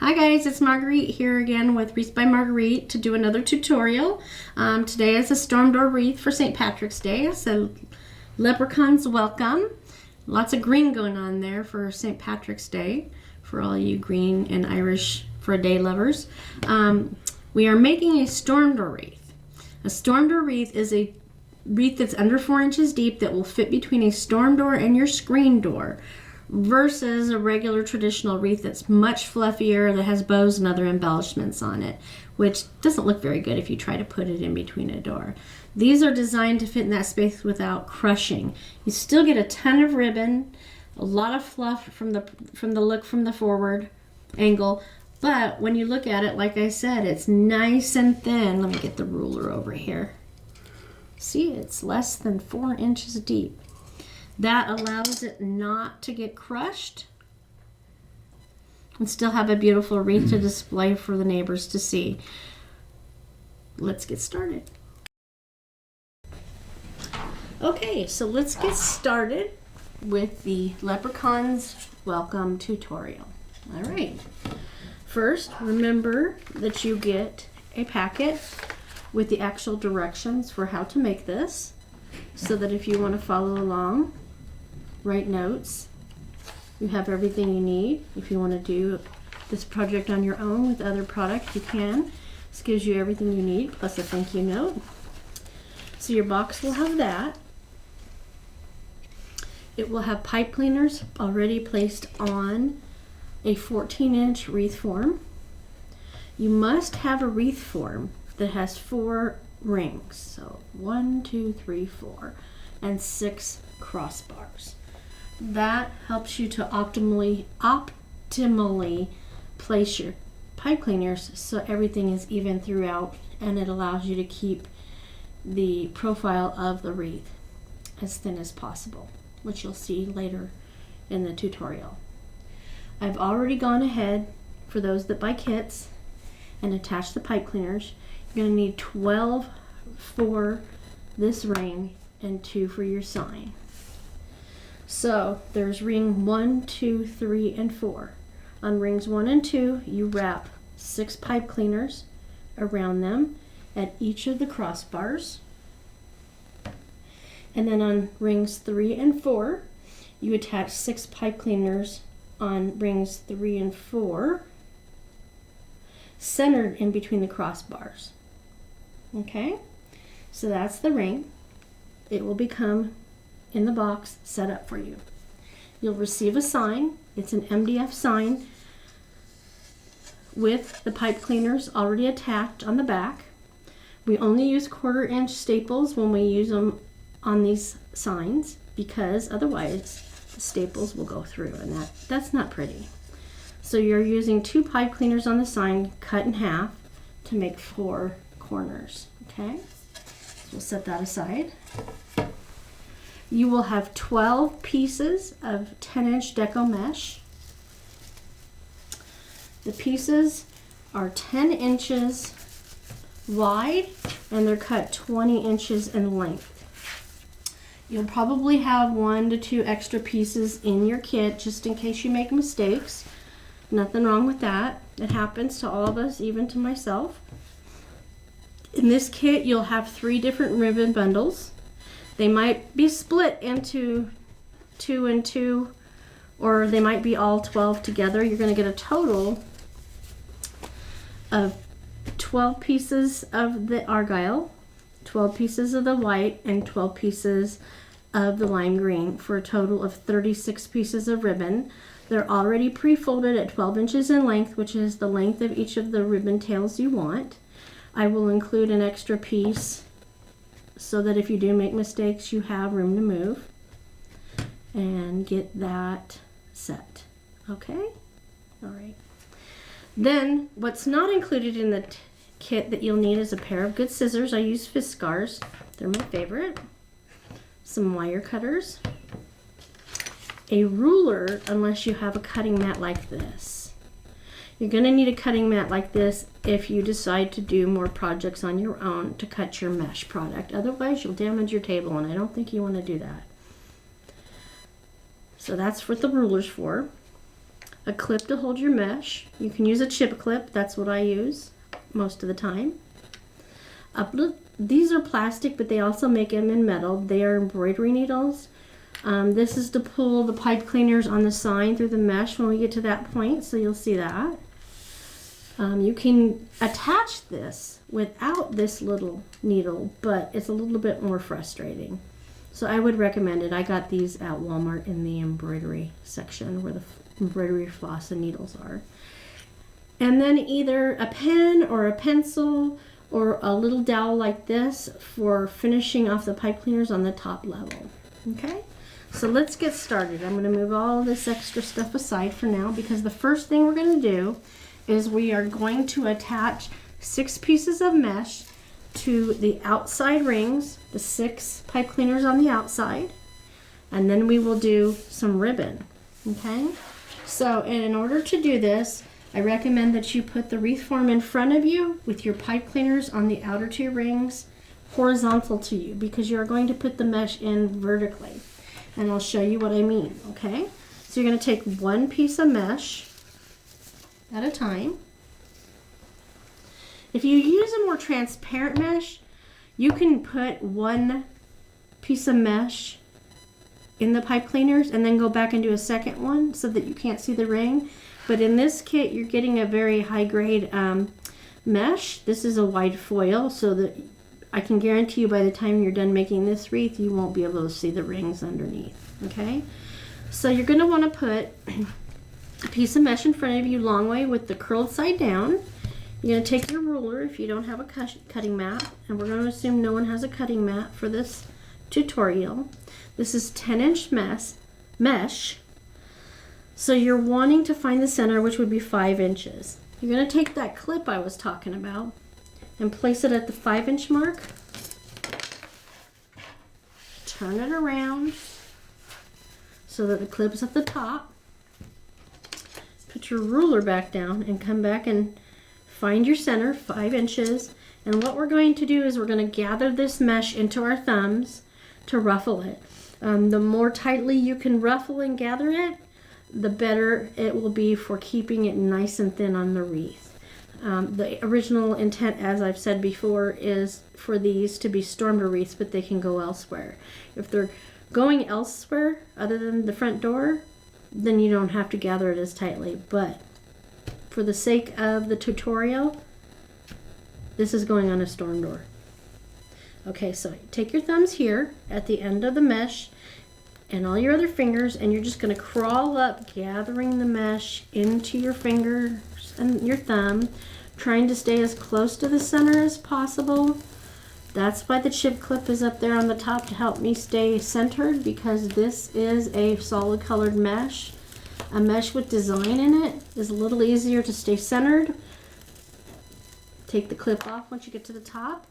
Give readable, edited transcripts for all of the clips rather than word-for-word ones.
Hi guys, it's Marguerite here again with Wreath by Marguerite to do another tutorial. Today is a storm door wreath for St. Patrick's Day, so leprechauns welcome. Lots of green going on there for St. Patrick's Day for all you green and Irish for a day lovers. We are making a storm door wreath. A storm door wreath is a wreath that's under 4 inches deep that will fit between a storm door and your screen door, versus a regular traditional wreath that's much fluffier, that has bows and other embellishments on it, which doesn't look very good if you try to put it in between a door. These are designed to fit in that space without crushing. You still get a ton of ribbon, a lot of fluff from the look from the forward angle, but when you look at it, like I said, it's nice and thin. Let me get the ruler over here. See, it's less than 4 inches deep. That allows it not to get crushed and still have a beautiful wreath to display for the neighbors to see. Let's get started. Okay, so let's get started with the Leprechauns Welcome tutorial. All right. First, remember that you get a packet with the actual directions for how to make this, so that if you want to follow along, write notes, you have everything you need. If you want to do this project on your own with other products, you can. This gives you everything you need, plus a thank you note. So your box will have that. It will have pipe cleaners already placed on a 14-inch wreath form. You must have a wreath form that has 4 rings. So 1, 2, 3, 4, and 6 crossbars. That helps you to optimally place your pipe cleaners so everything is even throughout, and it allows you to keep the profile of the wreath as thin as possible, which you'll see later in the tutorial. I've already gone ahead for those that buy kits and attach the pipe cleaners. You're going to need 12 for this ring and 2 for your sign. So there's ring 1, 2, 3, and 4. On rings 1 and 2, you wrap 6 pipe cleaners around them at each of the crossbars. And then on rings 3 and 4, you attach 6 pipe cleaners on rings 3 and 4, centered in between the crossbars. Okay, so that's the ring. It will become in the box set up for you. You'll receive a sign. It's an MDF sign with the pipe cleaners already attached on the back. We only use 1/4-inch staples when we use them on these signs, because otherwise the staples will go through, and that's not pretty. So you're using 2 pipe cleaners on the sign cut in half to make 4 corners. Okay, so we'll set that aside. You will have 12 pieces of 10-inch deco mesh. The pieces are 10 inches wide and they're cut 20 inches in length. You'll probably have 1 to 2 extra pieces in your kit just in case you make mistakes. Nothing wrong with that. It happens to all of us, even to myself. In this kit, you'll have 3 different ribbon bundles. They might be split into 2 and 2, or they might be all 12 together. You're going to get a total of 12 pieces of the argyle, 12 pieces of the white, and 12 pieces of the lime green, for a total of 36 pieces of ribbon. They're already pre-folded at 12 inches in length, which is the length of each of the ribbon tails you want. I will include an extra piece so that if you do make mistakes, you have room to move and get that set. Okay? All right. Then what's not included in the kit that you'll need is a pair of good scissors. I use Fiskars. They're my favorite. Some wire cutters. A ruler, unless you have a cutting mat like this. You're going to need a cutting mat like this if you decide to do more projects on your own to cut your mesh product. Otherwise, you'll damage your table, and I don't think you want to do that. So that's what the ruler's for. a clip to hold your mesh. You can use a chip clip. That's what I use most of the time. These are plastic, but they also make them in metal. They are embroidery needles. This is to pull the pipe cleaners on the sign through the mesh when we get to that point, so you'll see that. You can attach this without this little needle, but it's a little bit more frustrating. So I would recommend it. I got these at Walmart in the embroidery section where the embroidery floss and needles are. And then either a pen or a pencil or a little dowel like this for finishing off the pipe cleaners on the top level. Okay, so let's get started. I'm going to move all this extra stuff aside for now, because the first thing we're going to do is we are going to attach 6 pieces of mesh to the outside rings, the 6 pipe cleaners on the outside, and then we will do some ribbon. Okay, so in order to do this, I recommend that you put the wreath form in front of you with your pipe cleaners on the outer 2 rings horizontal to you, because you're going to put the mesh in vertically, and I'll show you what I mean. Okay, so you're going to take 1 piece of mesh at a time. If you use a more transparent mesh, you can put 1 piece of mesh in the pipe cleaners and then go back and do a second one so that you can't see the ring. But in this kit, you're getting a very high grade mesh. This is a wide foil, so that I can guarantee you by the time you're done making this wreath, you won't be able to see the rings underneath. Okay, so you're going to want to put a piece of mesh in front of you long way with the curled side down. You're going to take your ruler if you don't have a cutting mat, and we're going to assume no one has a cutting mat for this tutorial. This is 10-inch mesh. So you're wanting to find the center, which would be 5 inches. You're going to take that clip I was talking about and place it at the 5-inch mark. Turn it around so that the clip's at the top. Put your ruler back down and come back and find your center, 5 inches. And what we're going to do is we're going to gather this mesh into our thumbs to ruffle it. The more tightly you can ruffle and gather it, the better it will be for keeping it nice and thin on the wreath. The original intent, as I've said before, is for these to be storm door wreaths, but they can go elsewhere. If they're going elsewhere other than the front door, then you don't have to gather it as tightly. But for the sake of the tutorial, this is going on a storm door. Okay, so take your thumbs here at the end of the mesh and all your other fingers, and you're just going to crawl up, gathering the mesh into your fingers and your thumb, trying to stay as close to the center as possible. That's why the chip clip is up there on the top, to help me stay centered, because this is a solid colored mesh. A mesh with design in it is a little easier to stay centered. Take the clip off once you get to the top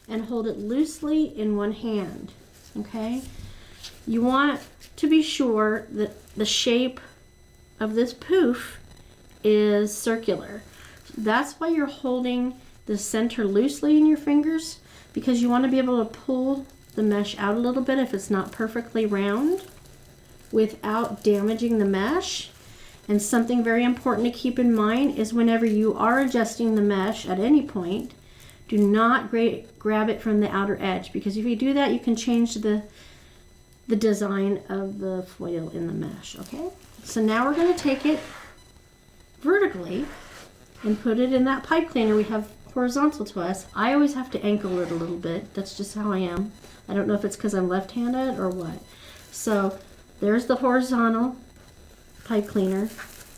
and hold it loosely in one hand. Okay? You want to be sure that the shape of this poof is circular. That's why you're holding the center loosely in your fingers, because you want to be able to pull the mesh out a little bit if it's not perfectly round without damaging the mesh. And something very important to keep in mind is whenever you are adjusting the mesh at any point, do not grab it from the outer edge, because if you do that, you can change the design of the foil in the mesh. Okay, so now we're going to take it vertically and put it in that pipe cleaner we have horizontal to us. I always have to ankle it a little bit. That's just how I am. I don't know if it's because I'm left-handed or what. So there's the horizontal pipe cleaner.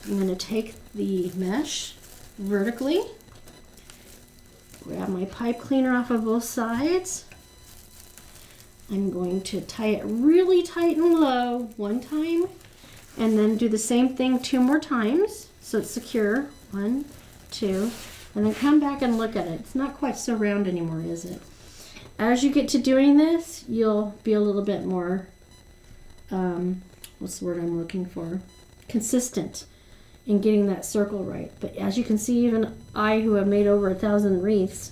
I'm going to take the mesh vertically, grab my pipe cleaner off of both sides. I'm going to tie it really tight and low one time, and then do the same thing 2 more times so it's secure. 1, 2, and then come back and look at it. It's not quite so round anymore, is it? As you get to doing this, you'll be a little bit more, what's the word I'm looking for? Consistent in getting that circle right. But as you can see, even I, who have made over 1,000 wreaths,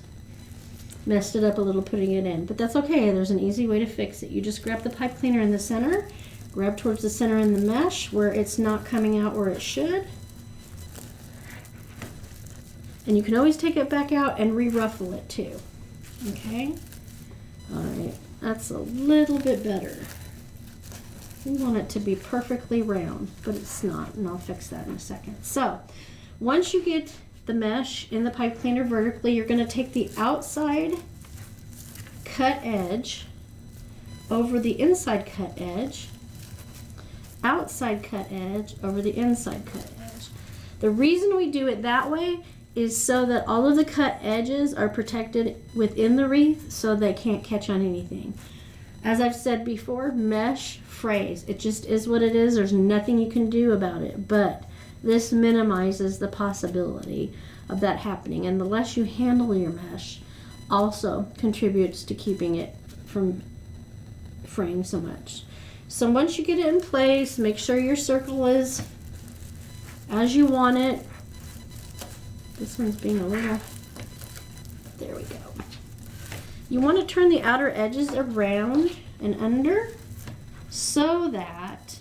messed it up a little putting it in. But that's okay. There's an easy way to fix it. You just grab the pipe cleaner in the center, grab towards the center in the mesh where it's not coming out where it should, And you can always take it back out and re-ruffle it too. Okay? All right, that's a little bit better. We want it to be perfectly round, but it's not, and I'll fix that in a second. So, once you get the mesh in the pipe cleaner vertically, you're going to take the outside cut edge over the inside cut edge, outside cut edge over the inside cut edge. The reason we do it that way is so that all of the cut edges are protected within the wreath so they can't catch on anything. As I've said before, mesh frays. It just is what it is. There's nothing you can do about it, but this minimizes the possibility of that happening, and the less you handle your mesh also contributes to keeping it from fraying so much. So once you get it in place, make sure your circle is as you want it. This one's being a little, there we go. You want to turn the outer edges around and under so that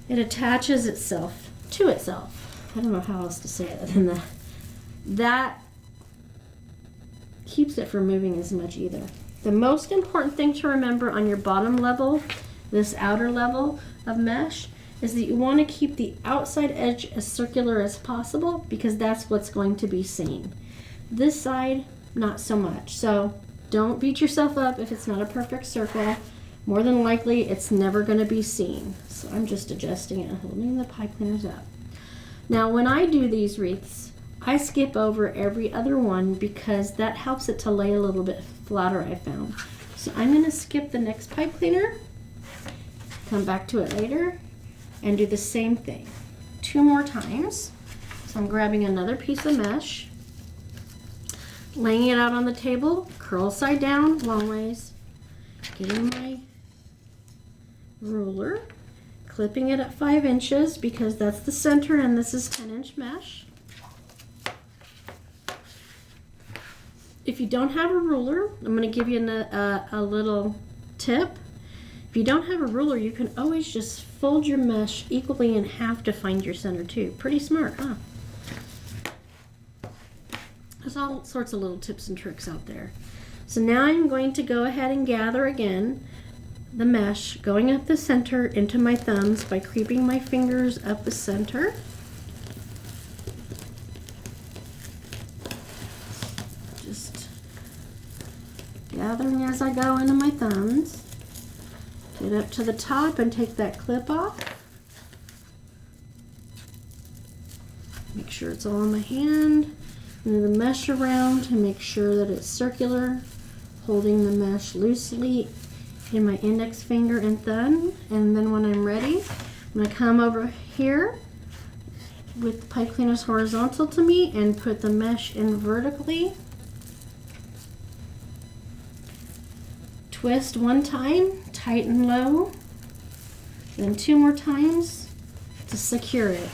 it attaches itself to itself. I don't know how else to say it other than that. That keeps it from moving as much either. The most important thing to remember on your bottom level, this outer level of mesh, is that you want to keep the outside edge as circular as possible because that's what's going to be seen. This side, not so much. So don't beat yourself up if it's not a perfect circle. More than likely, it's never going to be seen. So I'm just adjusting it and holding the pipe cleaners up. Now, when I do these wreaths, I skip over every other one because that helps it to lay a little bit flatter, I found. So I'm going to skip the next pipe cleaner, come back to it later, and do the same thing 2 more times. So I'm grabbing another piece of mesh, laying it out on the table, curl side down, long ways, getting my ruler, clipping it at 5 inches because that's the center and this is 10-inch mesh. If you don't have a ruler, I'm going to give you a little tip. If you don't have a ruler, you can always just fold your mesh equally in half to find your center too. Pretty smart, huh? There's all sorts of little tips and tricks out there. So now I'm going to go ahead and gather again the mesh going up the center into my thumbs by creeping my fingers up the center. Just gathering as I go into my thumbs. Get up to the top and take that clip off. Make sure it's all on my hand. Move the mesh around to make sure that it's circular, holding the mesh loosely in my index finger and thumb. And then when I'm ready, I'm going to come over here with the pipe cleaners horizontal to me and put the mesh in vertically. Twist 1 time, tighten low, then 2 more times to secure it.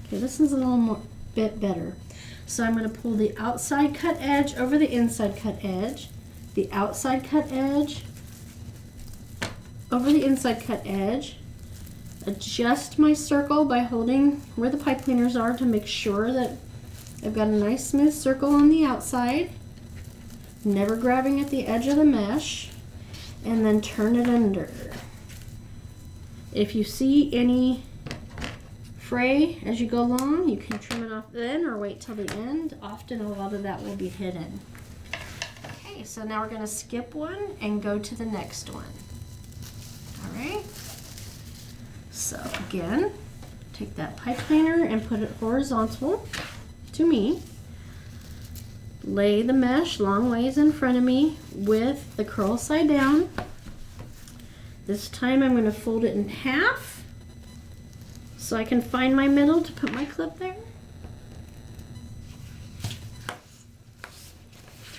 Okay, this is a little bit better. So I'm going to pull the outside cut edge over the inside cut edge, the outside cut edge over the inside cut edge, adjust my circle by holding where the pipe cleaners are to make sure that I've got a nice smooth circle on the outside, never grabbing at the edge of the mesh, and then turn it under. If you see any fray as you go along, you can trim it off then or wait till the end. Often a lot of that will be hidden. Okay, so now we're going to skip one and go to the next one. All right. So again, take that pipe cleaner and put it horizontal to me. Lay the mesh long ways in front of me with the curl side down. This time I'm going to fold it in half so I can find my middle to put my clip there.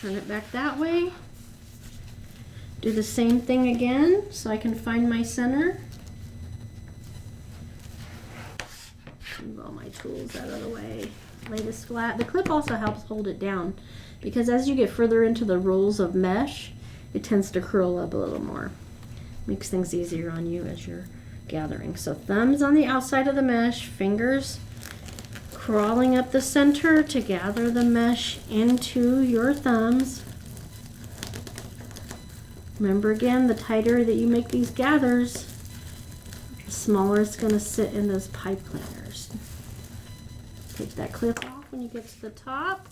Turn it back that way. Do the same thing again so I can find my center. Move all my tools out of the way. Lay this flat. The clip also helps hold it down because as you get further into the rolls of mesh, it tends to curl up a little more. Makes things easier on you as you're gathering. So thumbs on the outside of the mesh, fingers crawling up the center to gather the mesh into your thumbs. Remember again, the tighter that you make these gathers, the smaller it's going to sit in those pipe cleaners. Take that clip off when you get to the top.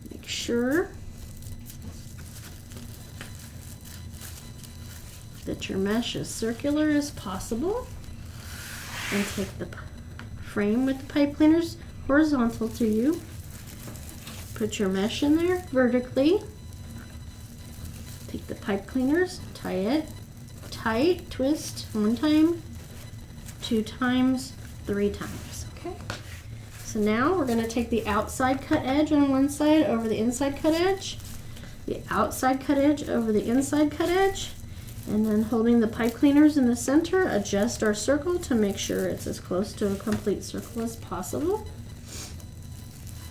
Make sure that your mesh is circular as possible. And take the frame with the pipe cleaners horizontal to you. Put your mesh in there vertically. Take the pipe cleaners, tie it tight, twist 1 time, 2 times, 3 times, okay? So now we're gonna take the outside cut edge on one side over the inside cut edge, the outside cut edge over the inside cut edge, and then holding the pipe cleaners in the center, adjust our circle to make sure it's as close to a complete circle as possible.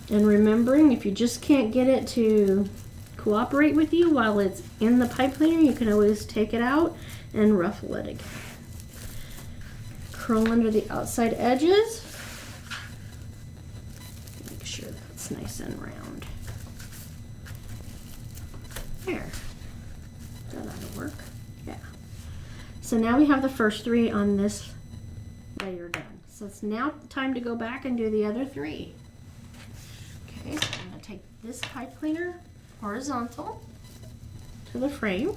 And remembering, if you just can't get it to cooperate with you while it's in the pipe cleaner, you can always take it out and ruffle it again. Curl under the outside edges. Make sure that's nice and round. There. That ought to work. Yeah. So now we have the first 3 on this layer done. So it's now time to go back and do the other 3. Okay, so I'm going to take this pipe cleaner horizontal to the frame.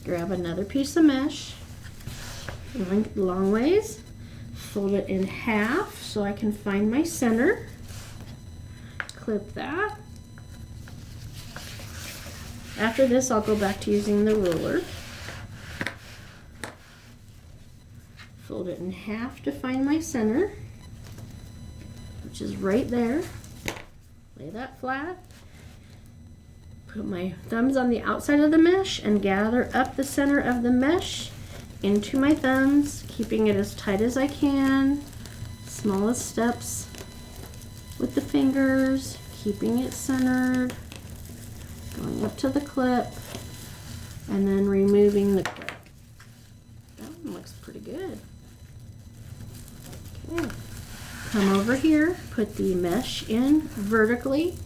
Grab another piece of mesh, long ways, fold it in half so I can find my center. Clip that. After this, I'll go back to using the ruler. Fold it in half to find my center, which is right there. Lay that flat. Put my thumbs on the outside of the mesh and gather up the center of the mesh into my thumbs, keeping it as tight as I can. Smallest steps with the fingers, keeping it centered. Going up to the clip and then removing the clip. That one looks pretty good. Okay. Come over here, put the mesh in vertically.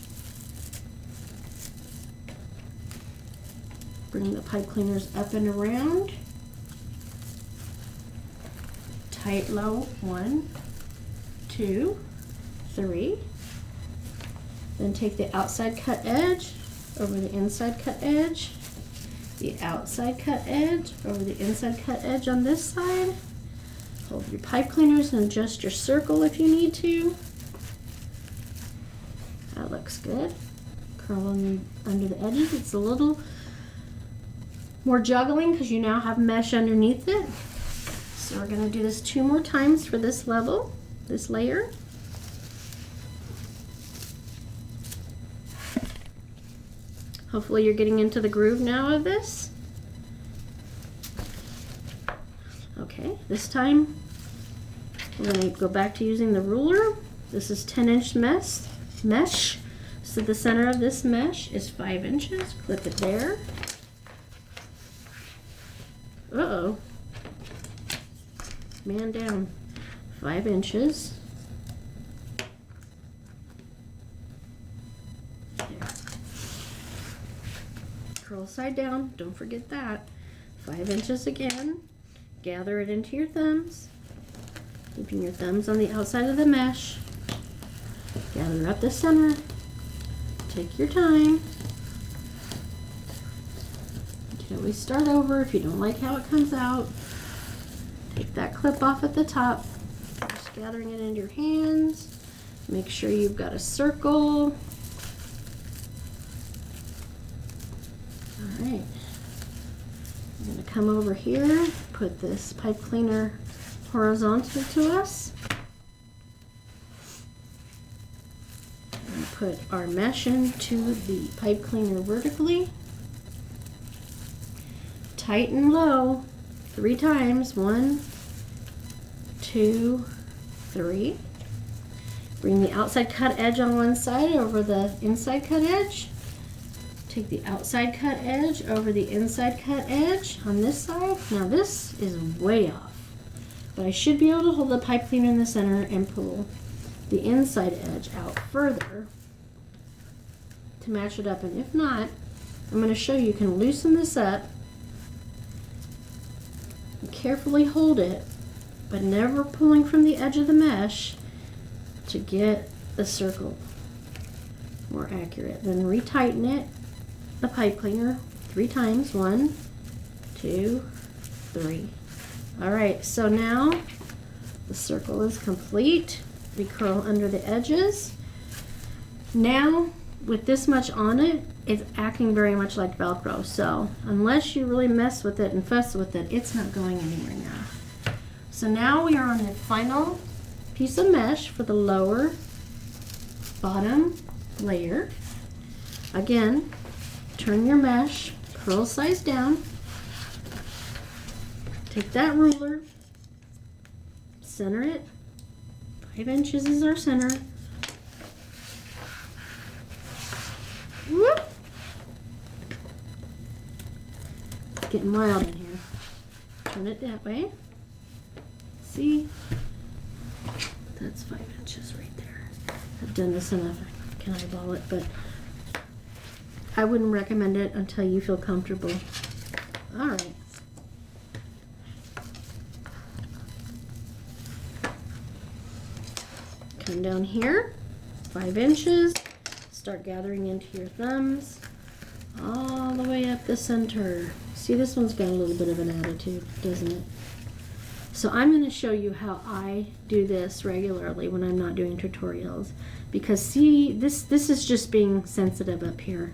Bring the pipe cleaners up and around. Tight, low, 1, 2, 3. Then take the outside cut edge over the inside cut edge, the outside cut edge over the inside cut edge on this side. Hold your pipe cleaners and adjust your circle if you need to. That looks good. Curl under the edges. It's a little more juggling because you now have mesh underneath it. So we're going to do this 2 more times for this level, this layer. Hopefully you're getting into the groove now of this. Okay, this time we're going to go back to using the ruler. This is 10-inch mesh. So the center of this mesh is 5 inches. Clip it there. Uh-oh. Man down. 5 inches. Curl side down, don't forget that. 5 inches again. Gather it into your thumbs. Keeping your thumbs on the outside of the mesh. Gather up the center. Take your time. You can always start over if you don't like how it comes out. Take that clip off at the top. Just gathering it into your hands. Make sure you've got a circle. Alright, I'm going to come over here, put this pipe cleaner horizontal to us, and put our mesh into the pipe cleaner vertically. Tighten low 3 times, 1, 2, 3. Bring the outside cut edge on one side over the inside cut edge. Take the outside cut edge over the inside cut edge on this side. Now this is way off. But I should be able to hold the pipe cleaner in the center and pull the inside edge out further to match it up. And if not, I'm going to show you can loosen this up and carefully hold it, but never pulling from the edge of the mesh to get the circle more accurate. Then retighten it, the pipe cleaner, 3 times. 1, 2, 3. All right, so now the circle is complete. We curl under the edges. Now, with this much on it, it's acting very much like Velcro. So unless you really mess with it and fuss with it, it's not going anywhere now. So now we are on the final piece of mesh for the lower bottom layer. Again, turn your mesh, curl size down. Take that ruler, center it. 5 inches is our center. Whoop. It's getting wild in here. Turn it that way. See? That's 5 inches right there. I've done this enough. I can eyeball it, but I wouldn't recommend it until you feel comfortable. All right. Come down here, 5 inches, start gathering into your thumbs, all the way up the center. See, this one's got a little bit of an attitude, doesn't it? So I'm going to show you how I do this regularly when I'm not doing tutorials, because see, this is just being sensitive up here.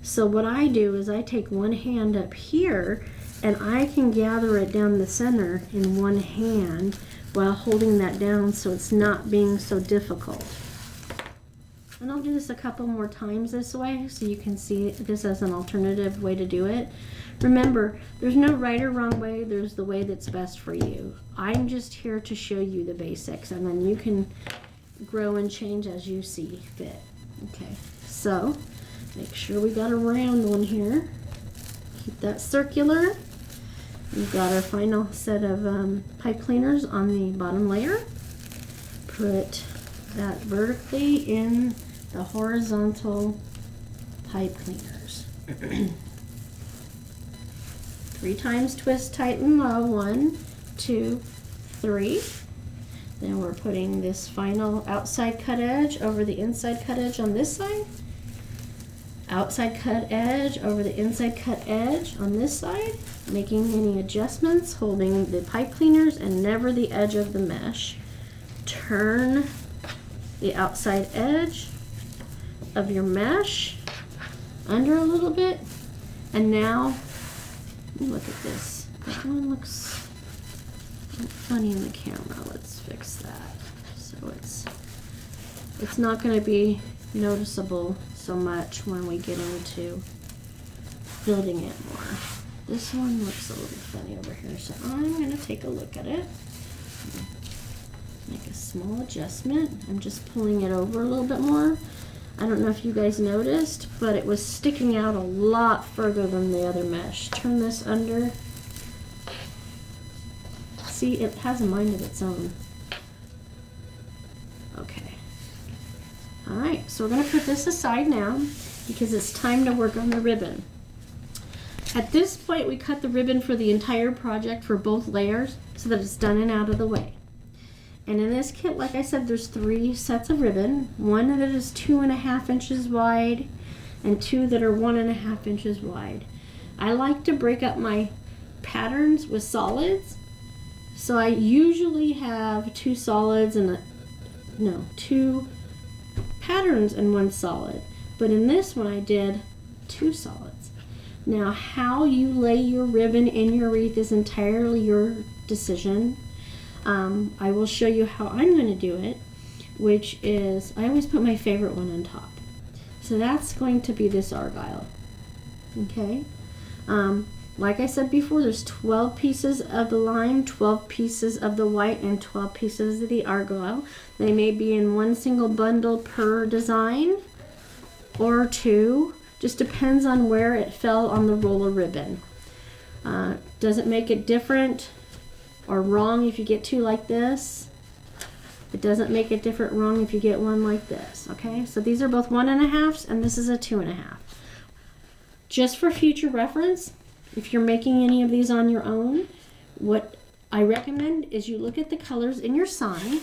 So what I do is I take one hand up here and I can gather it down the center in one hand while holding that down so it's not being so difficult. And I'll do this a couple more times this way so you can see this as an alternative way to do it. Remember, there's no right or wrong way, there's the way that's best for you. I'm just here to show you the basics, and then you can grow and change as you see fit. Okay, so make sure we got a round one here. Keep that circular. We've got our final set of pipe cleaners on the bottom layer. Put that vertically in the horizontal pipe cleaners. 3 times twist, tighten, low. 1, 2, 3. Then we're putting this final outside cut edge over the inside cut edge on this side. Outside cut edge over the inside cut edge on this side. Making any adjustments, holding the pipe cleaners and never the edge of the mesh. Turn the outside edge of your mesh under a little bit, and now look at this. That one looks funny in the camera. Let's fix that so it's not going to be noticeable so much when we get into building it more. This one looks a little funny over here, so I'm going to take a look at it. Make a small adjustment. I'm just pulling it over a little bit more. I don't know if you guys noticed, but it was sticking out a lot further than the other mesh. Turn this under. See, it has a mind of its own. Okay. Alright, so we're going to put this aside now because it's time to work on the ribbon. At this point, we cut the ribbon for the entire project for both layers so that it's done and out of the way. And in this kit, like I said, there's 3 sets of ribbon. One that is 2.5 inches wide and 2 that are 1.5 inches wide. I like to break up my patterns with solids. So I usually have 2 solids and 2 patterns and 1 solid. But in this one, I did 2 solids. Now, how you lay your ribbon in your wreath is entirely your decision. I will show you how I'm going to do it, which is, I always put my favorite one on top. So that's going to be this argyle. Okay? Like I said before, there's 12 pieces of the lime, 12 pieces of the white, and 12 pieces of the argyle. They may be in one single bundle per design, or 2. Just depends on where it fell on the roll of ribbon. Does it make it different or wrong if you get two like this. It doesn't make it different wrong if you get one like this, okay? So these are both 1.5s, and this is a 2.5. Just for future reference, if you're making any of these on your own, what I recommend is you look at the colors in your sign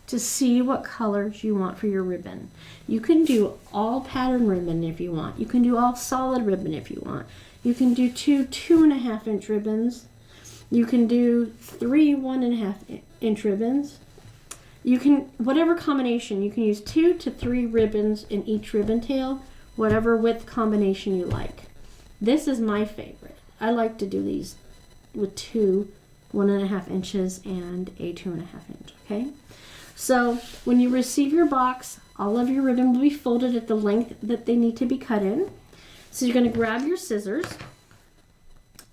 to see what colors you want for your ribbon. You can do all pattern ribbon if you want. You can do all solid ribbon if you want. You can do 2.5-inch ribbons. You can do 3 1.5-inch ribbons. You can, whatever combination, you can use 2 to 3 ribbons in each ribbon tail, whatever width combination you like. This is my favorite. I like to do these with 2 1.5 inches and a 2.5 inch, okay? So when you receive your box, all of your ribbon will be folded at the length that they need to be cut in. So you're going to grab your scissors,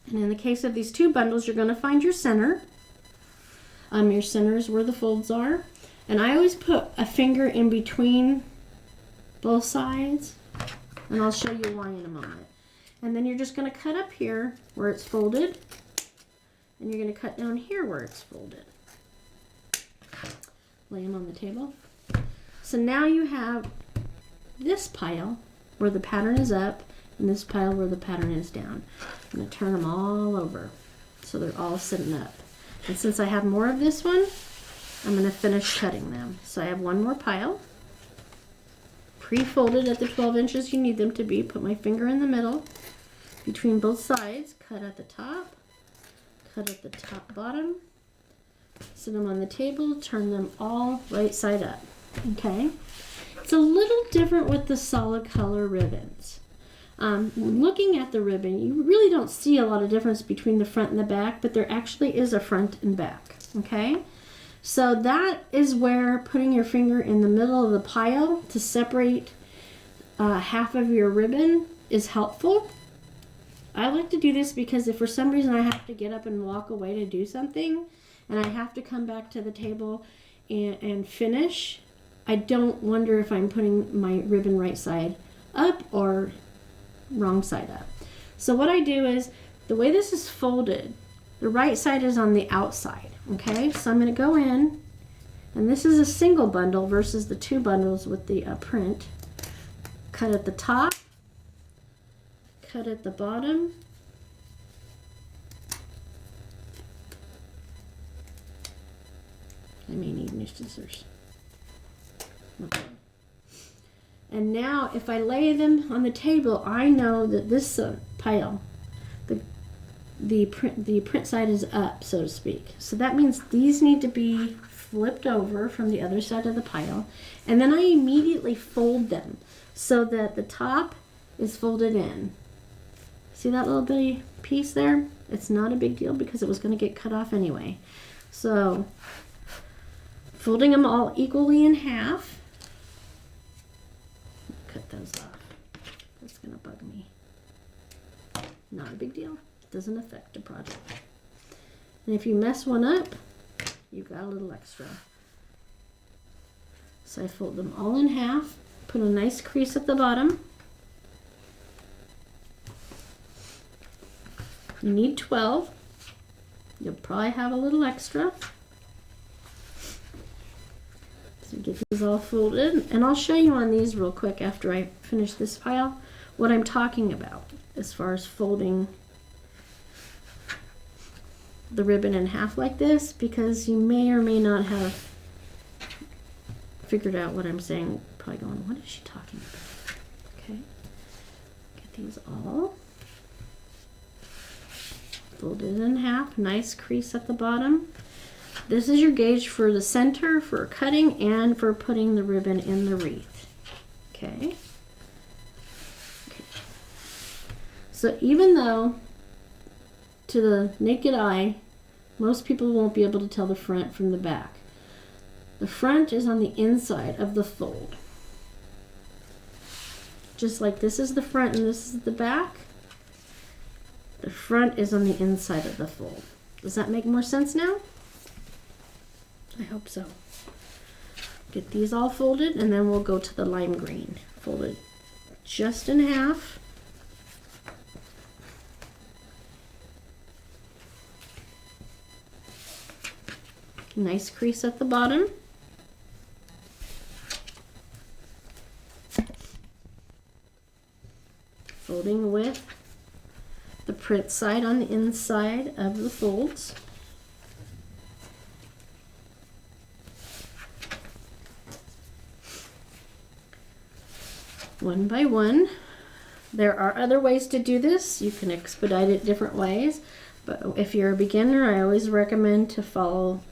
and in the case of these 2 bundles, you're going to find your center. Your center is where the folds are. And I always put a finger in between both sides, and I'll show you why in a moment. And then you're just going to cut up here where it's folded, and you're going to cut down here where it's folded. Lay them on the table. So now you have this pile where the pattern is up, and this pile where the pattern is down. I'm going to turn them all over so they're all sitting up. And since I have more of this one, I'm going to finish cutting them. So I have one more pile, pre-folded at the 12 inches you need them to be. Put my finger in the middle between both sides, cut at the top, cut at the top bottom, sit them on the table, turn them all right side up. Okay? It's a little different with the solid color ribbons. Looking at the ribbon, you really don't see a lot of difference between the front and the back, but there actually is a front and back. Okay? So that is where putting your finger in the middle of the pile to separate half of your ribbon is helpful. I like to do this because if for some reason I have to get up and walk away to do something and I have to come back to the table and finish, I don't wonder if I'm putting my ribbon right side up or wrong side up. So what I do is, the way this is folded, the right side is on the outside. Okay, so I'm going to go in, and this is a single bundle versus the 2 bundles with the print. Cut at the top, cut at the bottom, I may need new scissors. Okay. And now if I lay them on the table, I know that this pile, the print side is up, so to speak. So that means these need to be flipped over from the other side of the pile. And then I immediately fold them so that the top is folded in. See that little bitty piece there? It's not a big deal because it was going to get cut off anyway. So folding them all equally in half. Cut those off. That's going to bug me. Not a big deal. Doesn't affect the project. And if you mess one up, you've got a little extra. So I fold them all in half, put a nice crease at the bottom. You need 12. You'll probably have a little extra. So get these all folded, and I'll show you on these real quick after I finish this pile what I'm talking about as far as folding the ribbon in half like this, because you may or may not have figured out what I'm saying. Probably going, what is she talking about? Okay, get these all folded in half, nice crease at the bottom. This is your gauge for the center, for cutting, and for putting the ribbon in the wreath. Okay. So even though to the naked eye, most people won't be able to tell the front from the back. The front is on the inside of the fold. Just like this is the front and this is the back, the front is on the inside of the fold. Does that make more sense now? I hope so. Get these all folded, and then we'll go to the lime green. Fold it just in half. Nice crease at the bottom. Folding with the print side on the inside of the folds. One by one. There are other ways to do this. You can expedite it different ways, but if you're a beginner, I always recommend to follow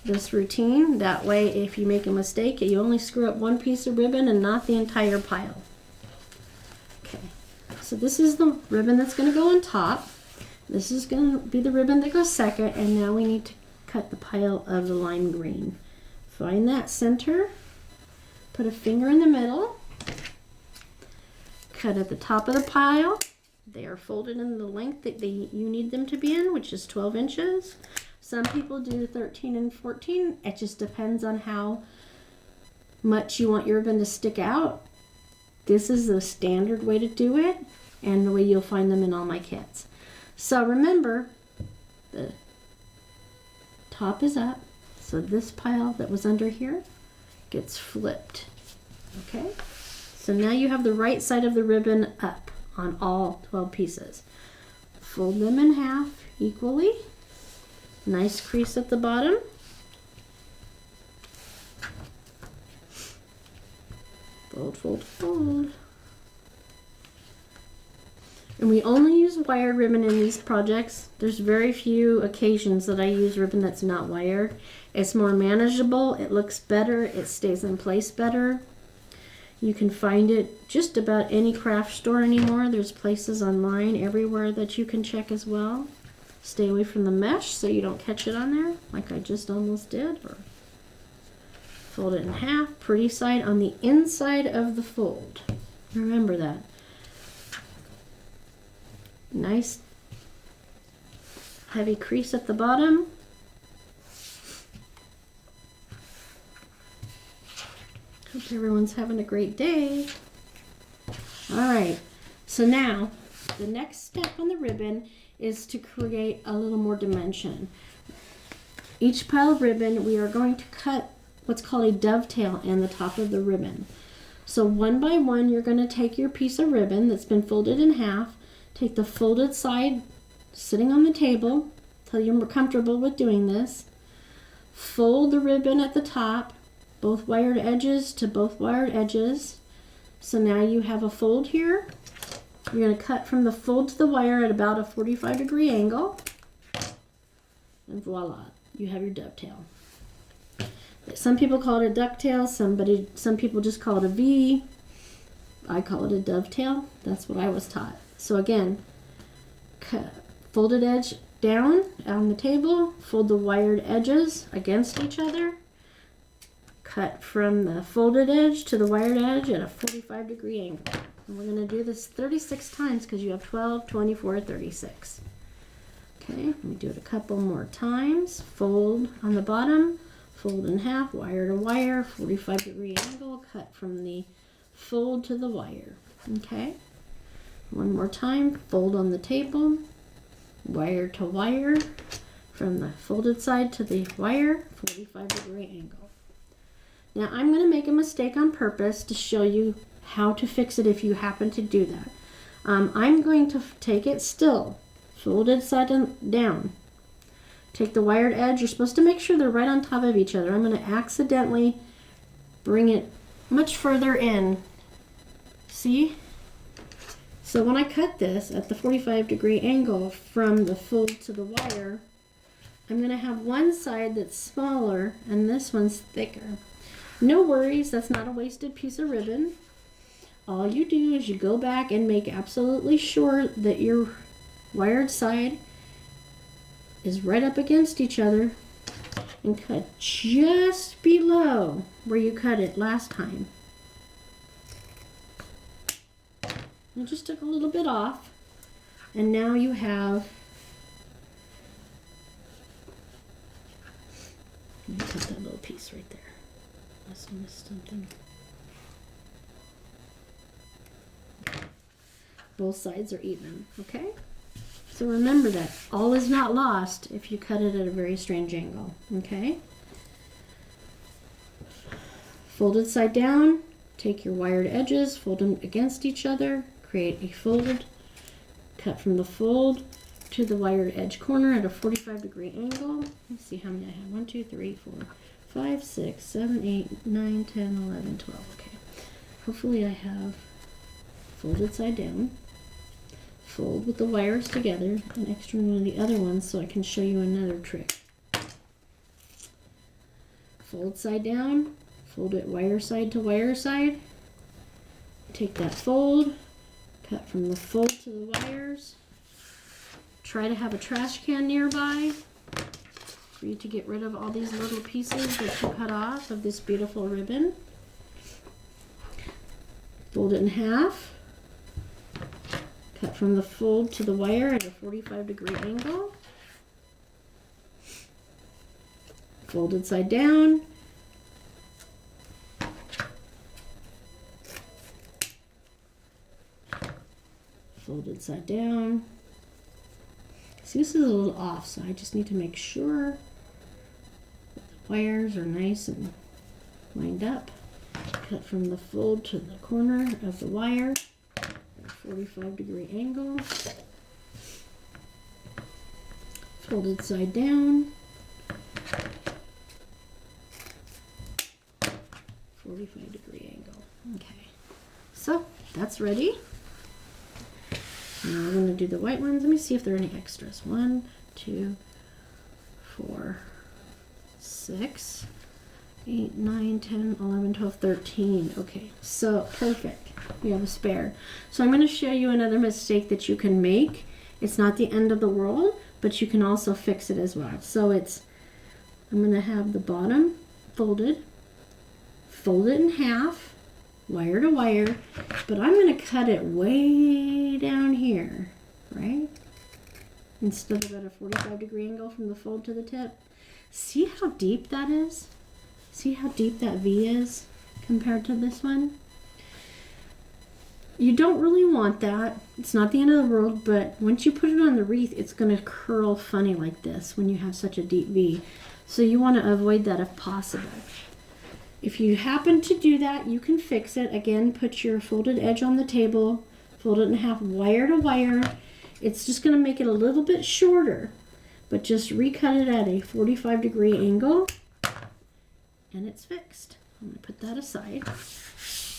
this routine. That way, if you make a mistake, you only screw up one piece of ribbon and not the entire pile. Okay, so this is the ribbon that's going to go on top. This is going to be the ribbon that goes second, and now we need to cut the pile of the lime green. Find that center, put a finger in the middle, cut at the top of the pile. They are folded in the length that you need them to be in, which is 12 inches. Some people do 13 and 14. It just depends on how much you want your ribbon to stick out. This is the standard way to do it and the way you'll find them in all my kits. So remember, the top is up, so this pile that was under here gets flipped. Okay? So now you have the right side of the ribbon up on all 12 pieces. Fold them in half equally. Nice crease at the bottom. Fold, fold, fold. And we only use wired ribbon in these projects. There's very few occasions that I use ribbon that's not wired. It's more manageable, it looks better, it stays in place better. You can find it just about any craft store anymore. There's places online everywhere that you can check as well. Stay away from the mesh so you don't catch it on there like I just almost did. Or fold it in half, pretty side on the inside of the fold. Remember that. Nice heavy crease at the bottom. Hope everyone's having a great day. All right, so now the next step on the ribbon is to create a little more dimension. Each pile of ribbon, we are going to cut what's called a dovetail in the top of the ribbon. So one by one, you're going to take your piece of ribbon that's been folded in half, take the folded side sitting on the table till you're comfortable with doing this, fold the ribbon at the top, both wired edges to both wired edges. So now you have a fold here. You're going to cut from the fold to the wire at about a 45-degree angle. And voila, you have your dovetail. Some people call it a ducktail, some people just call it a V. I call it a dovetail. That's what I was taught. So again, cut folded edge down on the table, fold the wired edges against each other. Cut from the folded edge to the wired edge at a 45-degree angle. And we're going to do this 36 times because you have 12, 24, 36. Okay, let me do it a couple more times. Fold on the bottom, fold in half, wire to wire, 45-degree angle, cut from the fold to the wire. Okay, one more time, fold on the table, wire to wire, from the folded side to the wire, 45-degree angle. Now I'm going to make a mistake on purpose to show you how to fix it if you happen to do that. I'm going to take it still, folded side down. Take the wired edge. You're supposed to make sure they're right on top of each other. I'm going to accidentally bring it much further in. See? So when I cut this at the 45-degree angle from the fold to the wire, I'm going to have one side that's smaller and this one's thicker. No worries, that's not a wasted piece of ribbon. All you do is you go back and make absolutely sure that your wired side is right up against each other and cut just below where you cut it last time. I just took a little bit off, and now you have, let me cut that little piece right there. Must have missed something. Both sides are even, okay? So remember that all is not lost if you cut it at a very strange angle, okay? Fold it side down, take your wired edges, fold them against each other, create a fold, cut from the fold to the wired edge corner at a 45-degree angle. Let's see how many I have. 1, 2, 3, 4, 5, 6, 7, 8, 9, 10, 11, 12. Okay. Hopefully I have folded side down. Fold with the wires together and extra one of the other ones so I can show you another trick. Fold side down, fold it wire side to wire side. Take that fold, cut from the fold to the wires. Try to have a trash can nearby for you to get rid of all these little pieces that you cut off of this beautiful ribbon. Fold it in half. Cut from the fold to the wire at a 45-degree angle. Folded side down. Folded side down. See, this is a little off, so I just need to make sure that the wires are nice and lined up. Cut from the fold to the corner of the wire at a 45-degree angle. Folded side down. 45-degree angle. Okay, so that's ready. Now I'm going to do the white ones. Let me see if there are any extras. 1, 2, 4, 6, 8, 9, 10, 11, 12, 13. Okay, so perfect. We have a spare. So I'm going to show you another mistake that you can make. It's not the end of the world, but you can also fix it as well. So I'm going to have the bottom folded, fold it in half, wire to wire, but I'm going to cut it way down here, right? Instead of at a 45-degree angle from the fold to the tip. See how deep that is? See how deep that V is compared to this one? You don't really want that. It's not the end of the world, but once you put it on the wreath, it's going to curl funny like this when you have such a deep V. So you want to avoid that if possible. If you happen to do that, you can fix it. Again, put your folded edge on the table, fold it in half, wire to wire. It's just going to make it a little bit shorter, but just recut it at a 45-degree angle, and it's fixed. I'm going to put that aside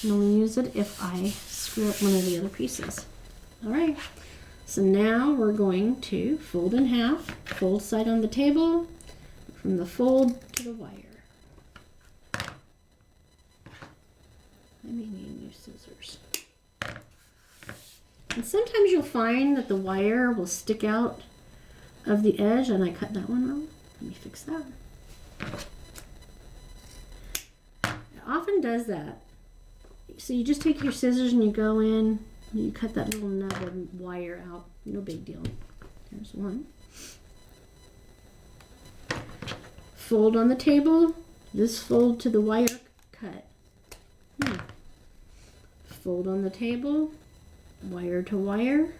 and only use it if I screw up one of the other pieces. All right, so now we're going to fold in half, fold side on the table, from the fold to the wire. I may need new scissors. And sometimes you'll find that the wire will stick out of the edge, and I cut that one wrong. Let me fix that. It often does that. So you just take your scissors and you go in, and you cut that little nub of wire out. No big deal. There's one. Fold on the table. This fold to the wire cut. Fold on the table, wire to wire,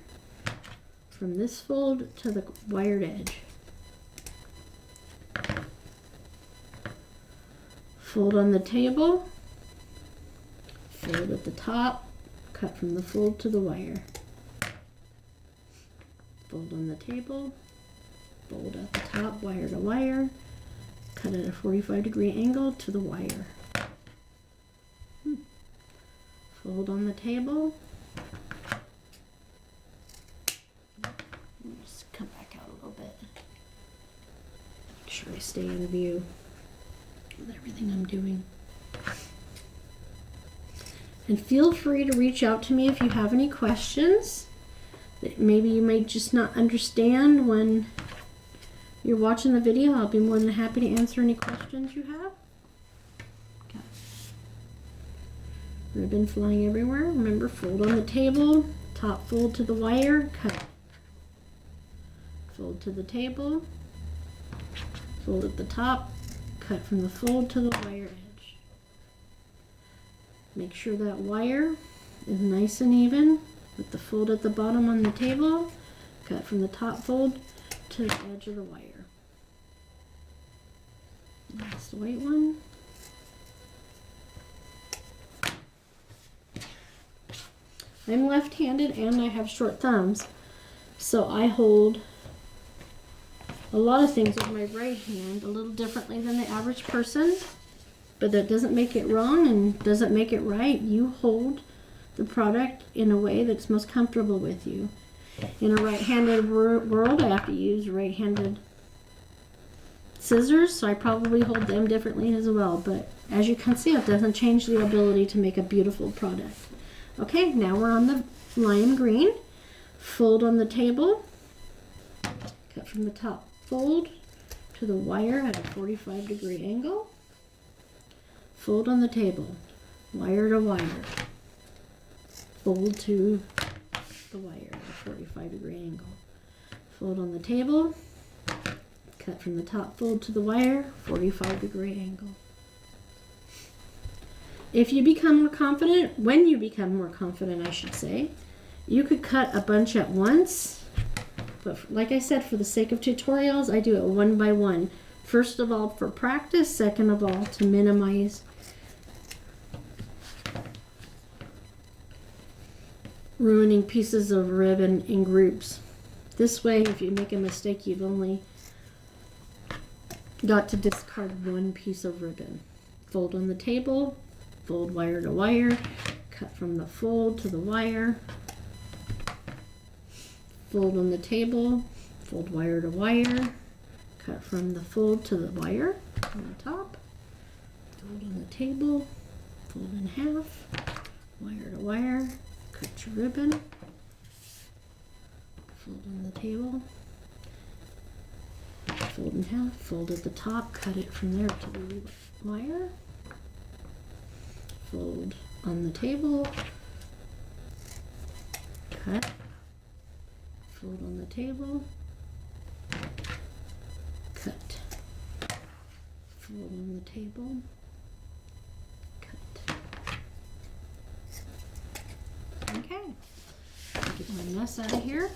from this fold to the wired edge. Fold on the table, fold at the top, cut from the fold to the wire. Fold on the table, fold at the top, wire to wire, cut at a 45-degree angle to the wire. Fold on the table. Just come back out a little bit. Make sure I stay in view with everything I'm doing. And feel free to reach out to me if you have any questions that maybe you may just not understand when you're watching the video. I'll be more than happy to answer any questions you have. Ribbon flying everywhere. Remember, fold on the table, top fold to the wire, cut. Fold to the table, fold at the top, cut from the fold to the wire edge. Make sure that wire is nice and even with the fold at the bottom on the table, cut from the top fold to the edge of the wire. That's the white one. I'm left-handed and I have short thumbs, so I hold a lot of things with my right hand a little differently than the average person, but that doesn't make it wrong and doesn't make it right. You hold the product in a way that's most comfortable with you. In a right-handed world, I have to use right-handed scissors, so I probably hold them differently as well, but as you can see, it doesn't change the ability to make a beautiful product. Okay, now we're on the lime green. Fold on the table, cut from the top fold to the wire at a 45-degree angle. Fold on the table, wire to wire. Fold to the wire at a 45-degree angle. Fold on the table, cut from the top fold to the wire, 45-degree angle. If you become more confident, when you become more confident, I should say, you could cut a bunch at once, but like I said, for the sake of tutorials, I do it one by one. First of all, for practice, second of all, to minimize ruining pieces of ribbon in groups. This way, if you make a mistake, you've only got to discard one piece of ribbon. Fold on the table, fold wire to wire, cut from the fold to the wire, fold on the table, fold wire to wire, cut from the fold to the wire on the top, fold on the table, fold in half, wire to wire, cut your ribbon, fold on the table, fold in half, fold at the top, cut it from there to the wire, fold on the table, cut, fold on the table, cut, fold on the table, cut. Okay, get my mess out of here.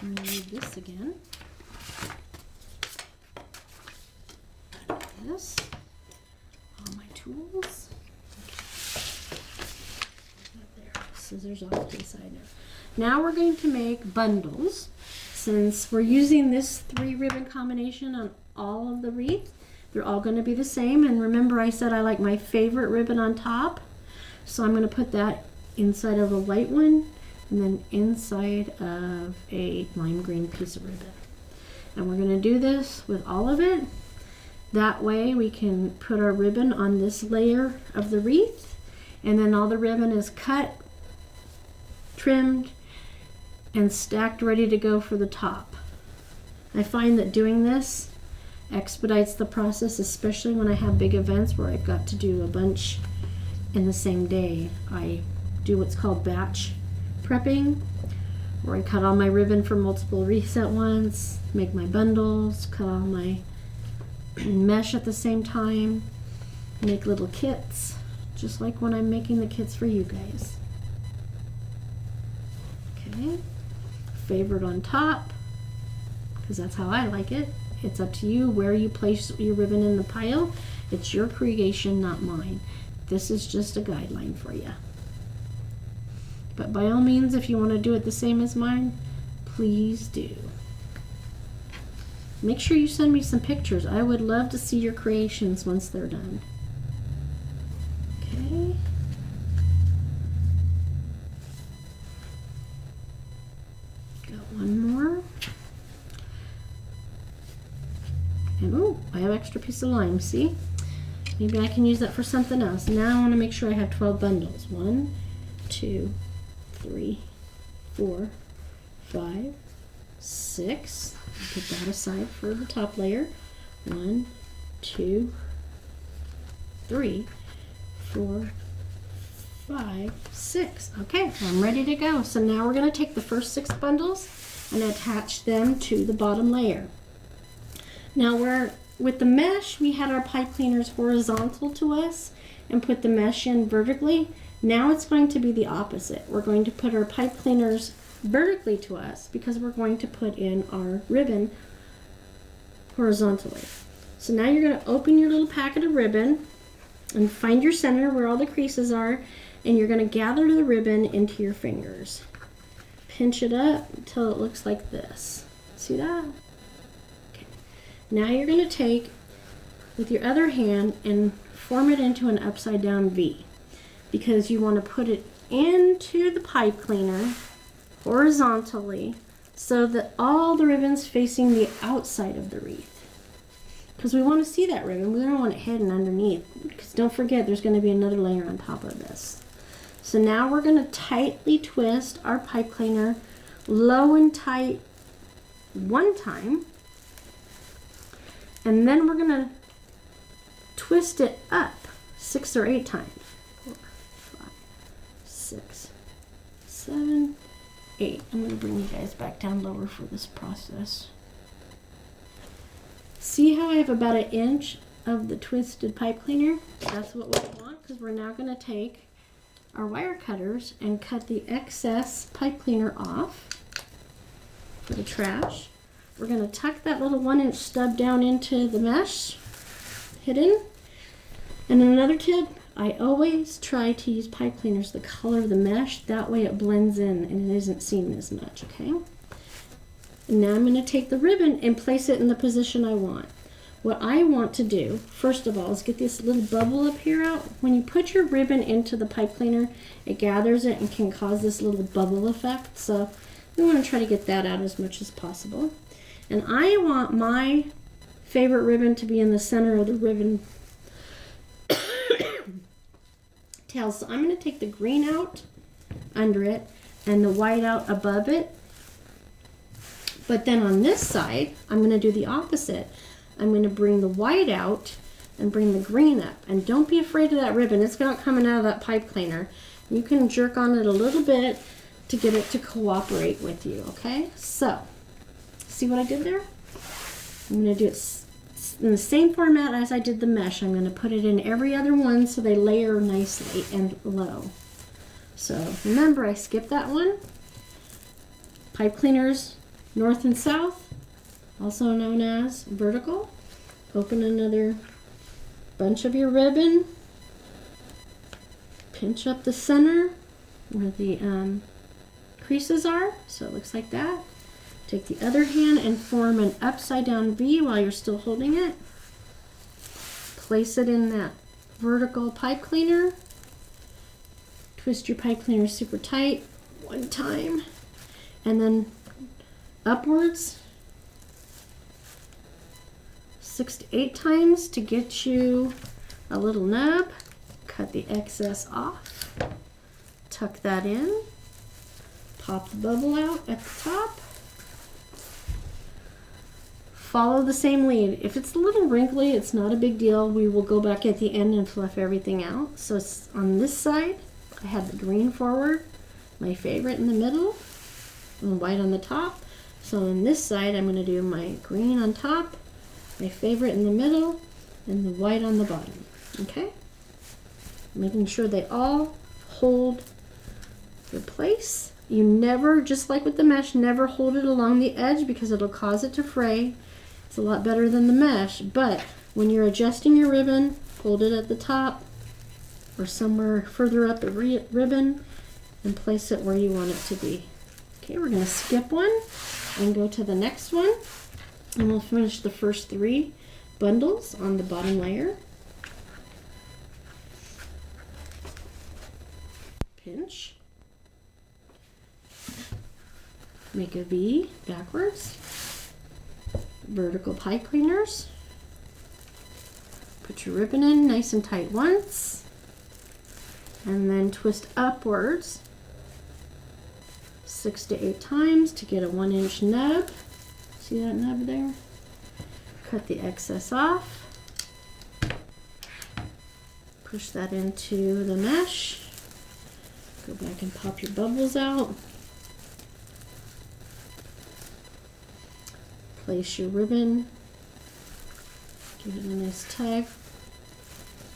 I'm going to use this again. This, all my tools. Okay. There. Scissors off to the side now. Now we're going to make bundles. Since we're using this 3 ribbon combination on all of the wreath, they're all going to be the same. And remember, I said I like my favorite ribbon on top, so I'm going to put that inside of a white one and then inside of a lime green piece of ribbon. And we're going to do this with all of it. That way we can put our ribbon on this layer of the wreath, and then all the ribbon is cut, trimmed, and stacked ready to go for the top. I find that doing this expedites the process, especially when I have big events where I've got to do a bunch in the same day. I do what's called batch prepping, where I cut all my ribbon for multiple wreaths at once, make my bundles, cut all my mesh at the same time, make little kits, just like when I'm making the kits for you guys. Okay, favorite on top, because that's how I like it. It's up to you where you place your ribbon in the pile. It's your creation, not mine. This is just a guideline for you. But by all means, if you want to do it the same as mine, please do. Make sure you send me some pictures. I would love to see your creations once they're done. Okay. Got one more. And oh, I have extra piece of lime, see? Maybe I can use that for something else. Now I want to make sure I have 12 bundles. 1, 2, 3, 4, 5, 6. Put that aside for the top layer. 1, 2, 3, 4, 5, 6. Okay, I'm ready to go. So now we're going to take the first 6 bundles and attach them to the bottom layer. Now with the mesh, we had our pipe cleaners horizontal to us and put the mesh in vertically. Now it's going to be the opposite. We're going to put our pipe cleaners vertically to us because we're going to put in our ribbon horizontally. So now you're going to open your little packet of ribbon and find your center where all the creases are. and you're going to gather the ribbon into your fingers. Pinch it up until it looks like this. See that? Okay. Now you're going to take with your other hand and form it into an upside down V, because you want to put it into the pipe cleaner horizontally so that all the ribbon's facing the outside of the wreath. Because we want to see that ribbon. We don't want it hidden underneath. Because don't forget, there's going to be another layer on top of this. So now we're going to tightly twist our pipe cleaner low and tight one time. And then we're going to twist it up 6 or 8 times. 4, 5, 6, 7, 8. I'm going to bring you guys back down lower for this process. See how I have about 1 inch of the twisted pipe cleaner? That's what we want, because we're now going to take our wire cutters and cut the excess pipe cleaner off for the trash. We're going to tuck that little 1 inch stub down into the mesh, hidden. And another tip, I always try to use pipe cleaners the color of the mesh. That way it blends in and it isn't seen as much, okay? And now I'm going to take the ribbon and place it in the position I want. What I want to do, first of all, is get this little bubble up here out. When you put your ribbon into the pipe cleaner, it gathers it and can cause this little bubble effect. So we want to try to get that out as much as possible. And I want my favorite ribbon to be in the center of the ribbon tail. So I'm going to take the green out under it and the white out above it. But then on this side, I'm going to do the opposite. I'm going to bring the white out and bring the green up. And don't be afraid of that ribbon. It's not coming out of that pipe cleaner. You can jerk on it a little bit to get it to cooperate with you, okay? So, see what I did there? I'm going to do it in the same format as I did the mesh. I'm going to put it in every other one so they layer nicely and low. So, remember, I skipped that one. Pipe cleaners, north and south, also known as vertical. Open another bunch of your ribbon. Pinch up the center where the creases are, so it looks like that. Take the other hand and form an upside down V while you're still holding it. Place it in that vertical pipe cleaner. Twist your pipe cleaner super tight one time, and then upwards 6 to 8 times to get you a little nub. Cut the excess off, tuck that in, pop the bubble out at the top. Follow the same lead. If it's a little wrinkly, it's not a big deal. We will go back at the end and fluff everything out. So it's on this side, I have the green forward, my favorite in the middle, and white on the top. So on this side, I'm going to do my green on top, my favorite in the middle, and the white on the bottom. Okay? Making sure they all hold their place. You never, just like with the mesh, never hold it along the edge because it'll cause it to fray. It's a lot better than the mesh, but when you're adjusting your ribbon, hold it at the top or somewhere further up the ribbon and place it where you want it to be. Okay, we're going to skip one and go to the next one, and we'll finish the first 3 bundles on the bottom layer. Pinch. Make a V backwards. Vertical pipe cleaners. Put your ribbon in nice and tight once, and then twist upwards 6 to 8 times to get a 1 inch nub. See that nub there? Cut the excess off. Push that into the mesh. Go back and pop your bubbles out. Place your ribbon. Give it a nice tug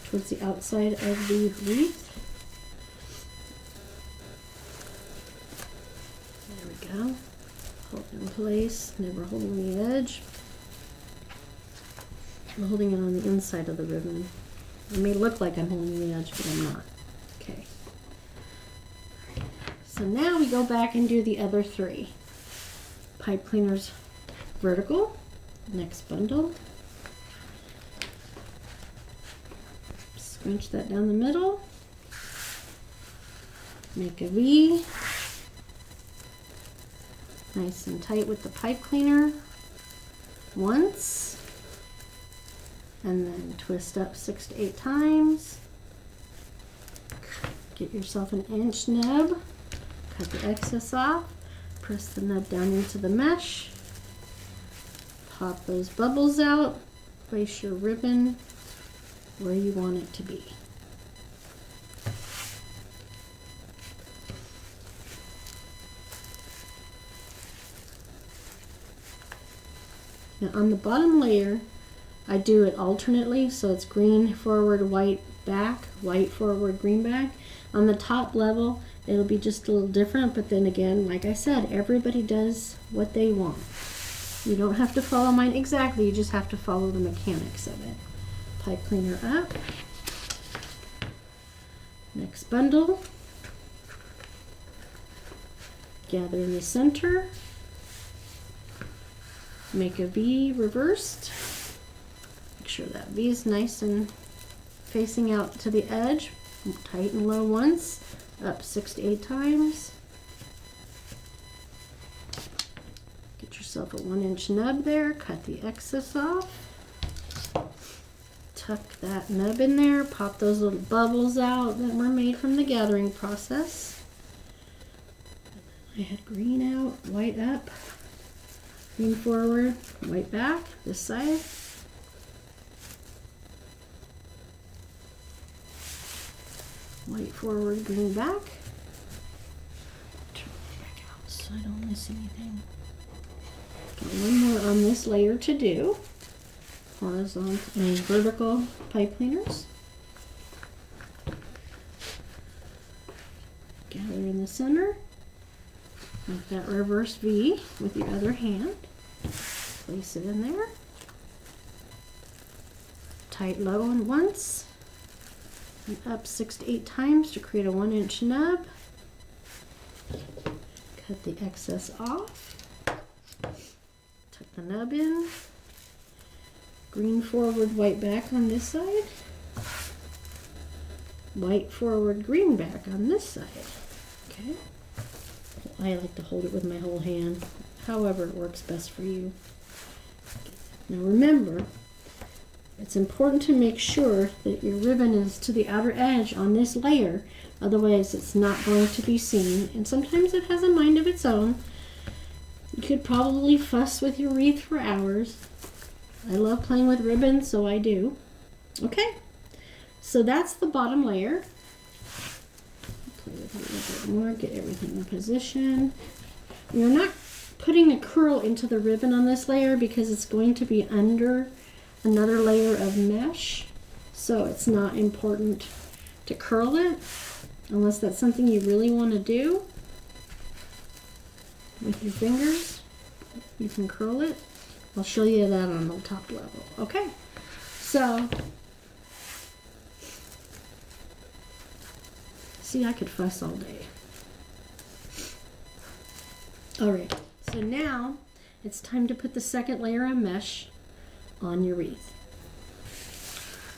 towards the outside of the wreath. There we go. Hold it in place, never holding the edge. I'm holding it on the inside of the ribbon. It may look like I'm holding the edge, but I'm not. Okay. So now we go back and do the other 3. Pipe cleaners vertical, next bundle. Scrunch that down the middle. Make a V. Nice and tight with the pipe cleaner. Once. And then twist up 6 to 8 times. Get yourself an inch nub. Cut the excess off. Press the nub down into the mesh. Pop those bubbles out. Place your ribbon where you want it to be. Now on the bottom layer, I do it alternately, so it's green forward, white back, white forward, green back. On the top level, it'll be just a little different, but then again, like I said, everybody does what they want. You don't have to follow mine exactly, you just have to follow the mechanics of it. Pipe cleaner up. Next bundle. Gather in the center. Make a V reversed. Make sure that V is nice and facing out to the edge. Tight and low once. Up 6 to 8 times. Get yourself a 1-inch nub there. Cut the excess off. Tuck that nub in there. Pop those little bubbles out that were made from the gathering process. I had green out, white up. Green forward, white back, this side. White forward, green back. Turn it back out so I don't miss anything. Got one more on this layer to do. Horizontal and vertical pipe cleaners. Gather in the center. Make that reverse V with your other hand. Place it in there. Tight low and once. And up 6 to 8 times to create a 1-inch nub. Cut the excess off. Tuck the nub in. Green forward, white back on this side. White forward, green back on this side. Okay. I like to hold it with my whole hand, however it works best for you. Now remember, it's important to make sure that your ribbon is to the outer edge on this layer, otherwise it's not going to be seen, and sometimes it has a mind of its own. You could probably fuss with your wreath for hours. I love playing with ribbons, so I do. Okay, so that's the bottom layer. Play with it a little bit more, get everything in position. You're not putting a curl into the ribbon on this layer because it's going to be under another layer of mesh, so it's not important to curl it unless that's something you really want to do with your fingers. You can curl it. I'll show you that on the top level. Okay, so see, I could fuss all day. All right, so now it's time to put the second layer of mesh on your wreath.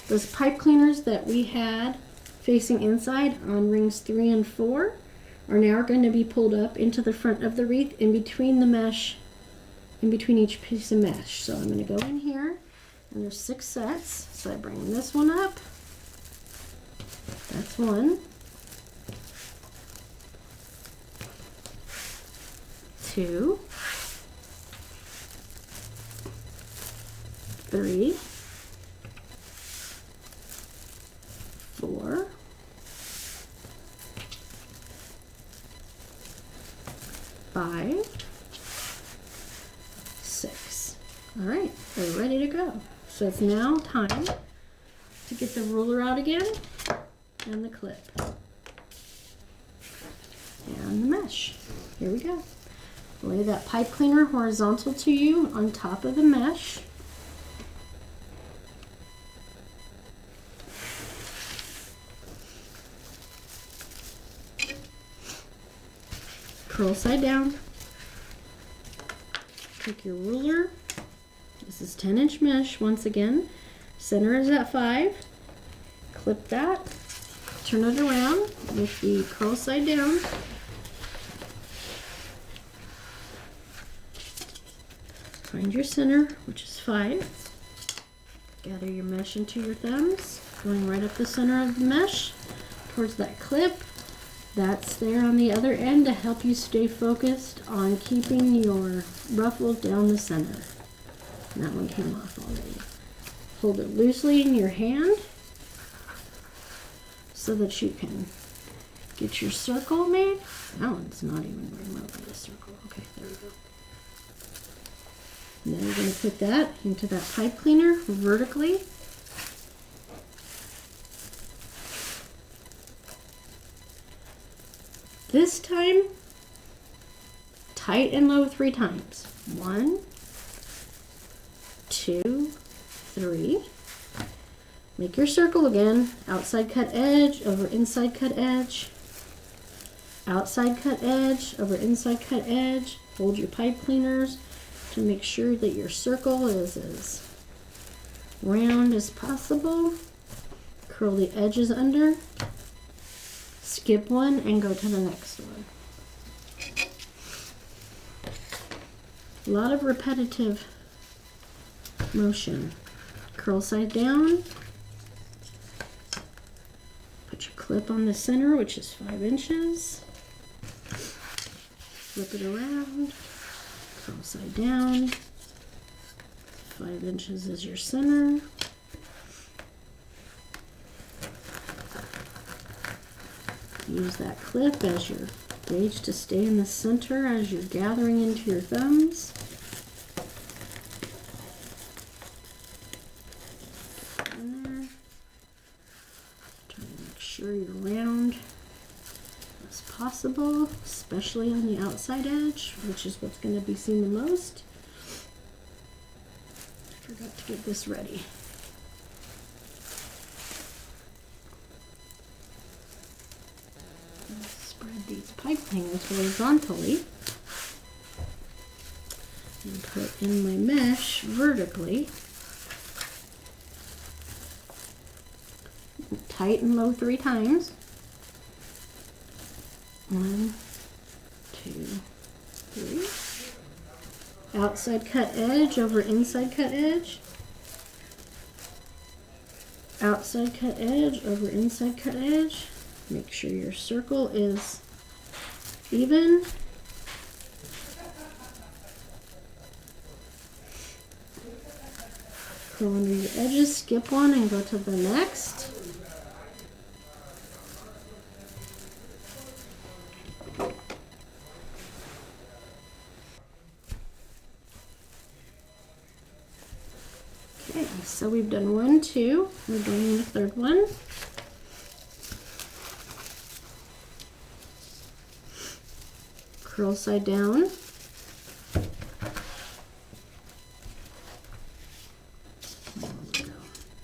Those pipe cleaners that we had facing inside on rings 3 and 4 are now going to be pulled up into the front of the wreath in between the mesh, in between each piece of mesh. So I'm going to go in here, and there's 6 sets. So I bring this one up. That's 1. 2, 3, 4, 5, 6. All right, we're ready to go. So it's now time to get the ruler out again and the clip and the mesh. Here we go. Lay that pipe cleaner horizontal to you on top of the mesh. Curl side down. Take your ruler. This is 10-inch mesh once again. Center is at 5. Clip that. Turn it around with the curl side down. Find your center, which is 5. Gather your mesh into your thumbs, going right up the center of the mesh towards that clip. That's there on the other end to help you stay focused on keeping your ruffle down the center. And that one came off already. Hold it loosely in your hand so that you can get your circle made. That one's not even remotely a circle. Okay, there we go. And then we're going to put that into that pipe cleaner vertically. This time, tight and low 3 times. 1, 2, 3. Make your circle again. Outside cut edge over inside cut edge. Outside cut edge over inside cut edge. Hold your pipe cleaners to make sure that your circle is as round as possible. Curl the edges under. Skip one and go to the next one. A lot of repetitive motion. Curl side down. Put your clip on the center, which is 5 inches. Flip it around. Curl side down. 5 inches is your center. Use that clip as your gauge to stay in the center as you're gathering into your thumbs. In there. Try to make sure you're round as possible, especially on the outside edge, which is what's going to be seen the most. I forgot to get this ready. Spread these pipe cleaners horizontally and put in my mesh vertically. Tight and low 3 times. 1, 2, 3. Outside cut edge over inside cut edge. Outside cut edge over inside cut edge. Make sure your circle is even. Curl under your edges, skip one and go to the next. Okay, so we've done 1, 2. We're doing the third one. Curl side down.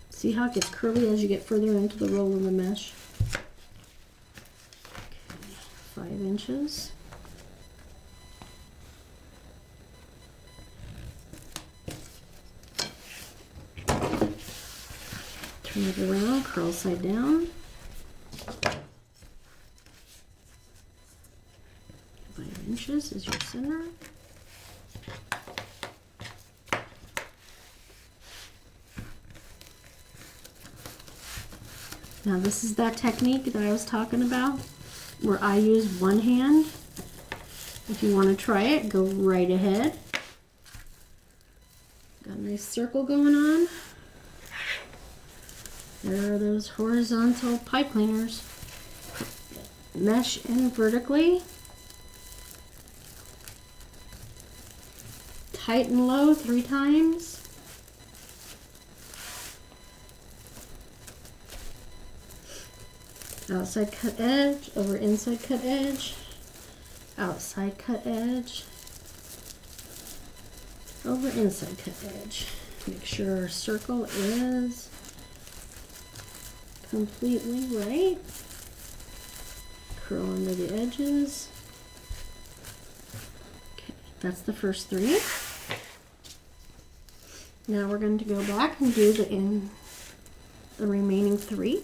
See how it gets curly as you get further into the roll of the mesh? Okay, 5 inches. Turn it around, curl side down. 5 inches is your center. Now this is that technique that I was talking about where I use one hand. If you want to try it, go right ahead. Got a nice circle going on. There are those horizontal pipe cleaners. Mesh in vertically. Tight and low 3 times. Outside cut edge over inside cut edge. Outside cut edge over inside cut edge. Make sure our circle is completely right. Curl under the edges. That's the first 3. Now we're going to go back and do the remaining 3.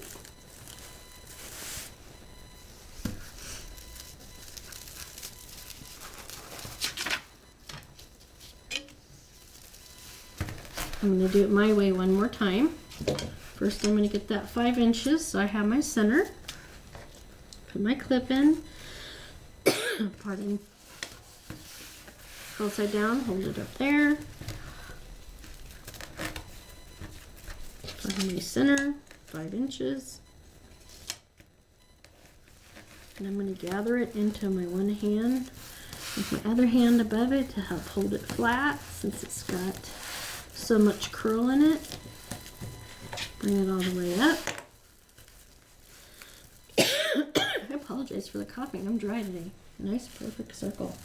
I'm going to do it my way one more time. First I'm going to get that 5 inches so I have my center. Put my clip in. Pardon. Curl side down, hold it up there. Put my center, 5 inches. And I'm going to gather it into my one hand with my other hand above it to help hold it flat since it's got so much curl in it. Bring it all the way up. I apologize for the coughing. I'm dry today. Nice, perfect circle.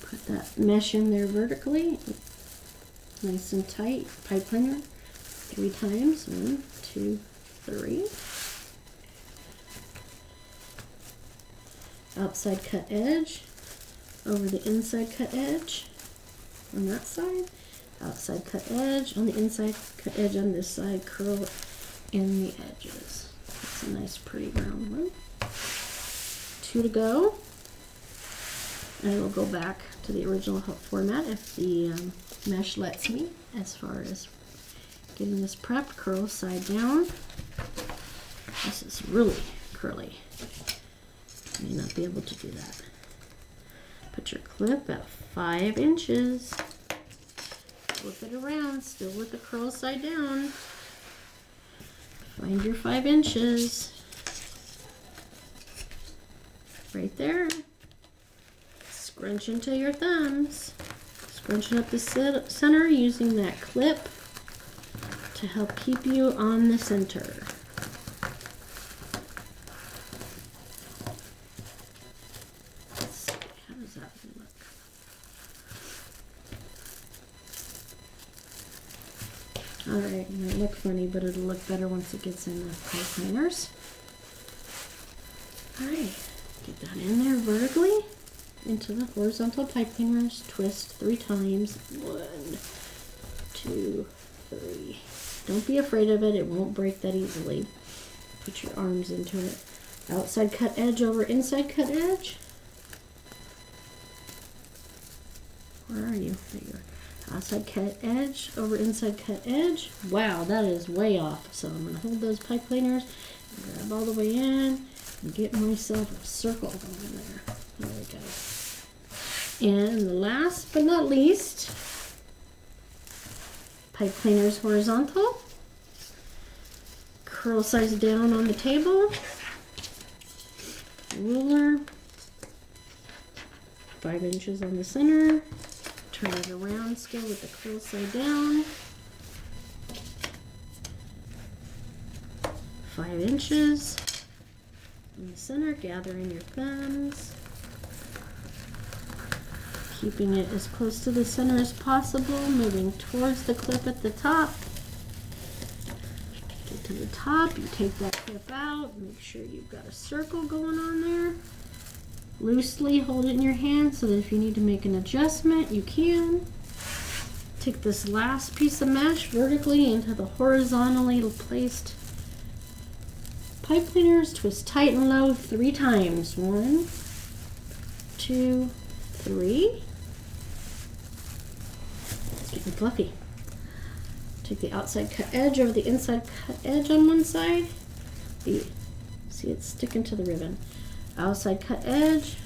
Put that mesh in there vertically. Nice and tight. Pipe cleaner 3 times. 1, 2, 3. Outside cut edge over the inside cut edge on that side. Outside cut edge on the inside cut edge on this side. Curl in the edges. That's a nice pretty round one. 2 to go. I will go back to the original format if the mesh lets me, as far as getting this prepped. Curl side down. This is really curly. You may not be able to do that. Put your clip at 5 inches. Flip it around, still with the curl side down. Find your 5 inches. Right there. Scrunch into your thumbs. Scrunching up the center using that clip to help keep you on the center. Let's see, how does that look? Alright, it might look funny, but it'll look better once it gets in the pipe cleaners. Alright, get that in there vertically into the horizontal pipe cleaners. Twist 3 times. 1, 2, 3. Don't be afraid of it. It won't break that easily. Put your arms into it. Outside cut edge over inside cut edge. Where are you? There you are. Outside cut edge over inside cut edge. Wow, that is way off. So I'm going to hold those pipe cleaners, grab all the way in, and get myself a circle going there. There we go. And last but not least, pipe cleaners horizontal. Curl size down on the table. Ruler. 5 inches on the center. Turn it around still with the curl side down. 5 inches in the center. Gather in your thumbs. Keeping it as close to the center as possible, moving towards the clip at the top. Get to the top, you take that clip out, make sure you've got a circle going on there. Loosely hold it in your hand so that if you need to make an adjustment, you can. Take this last piece of mesh vertically into the horizontally placed pipe cleaners, twist tight and low 3 times. 1, 2, 3. Getting fluffy. Take the outside cut edge over the inside cut edge on one side. See, it's sticking to the ribbon. Outside cut edge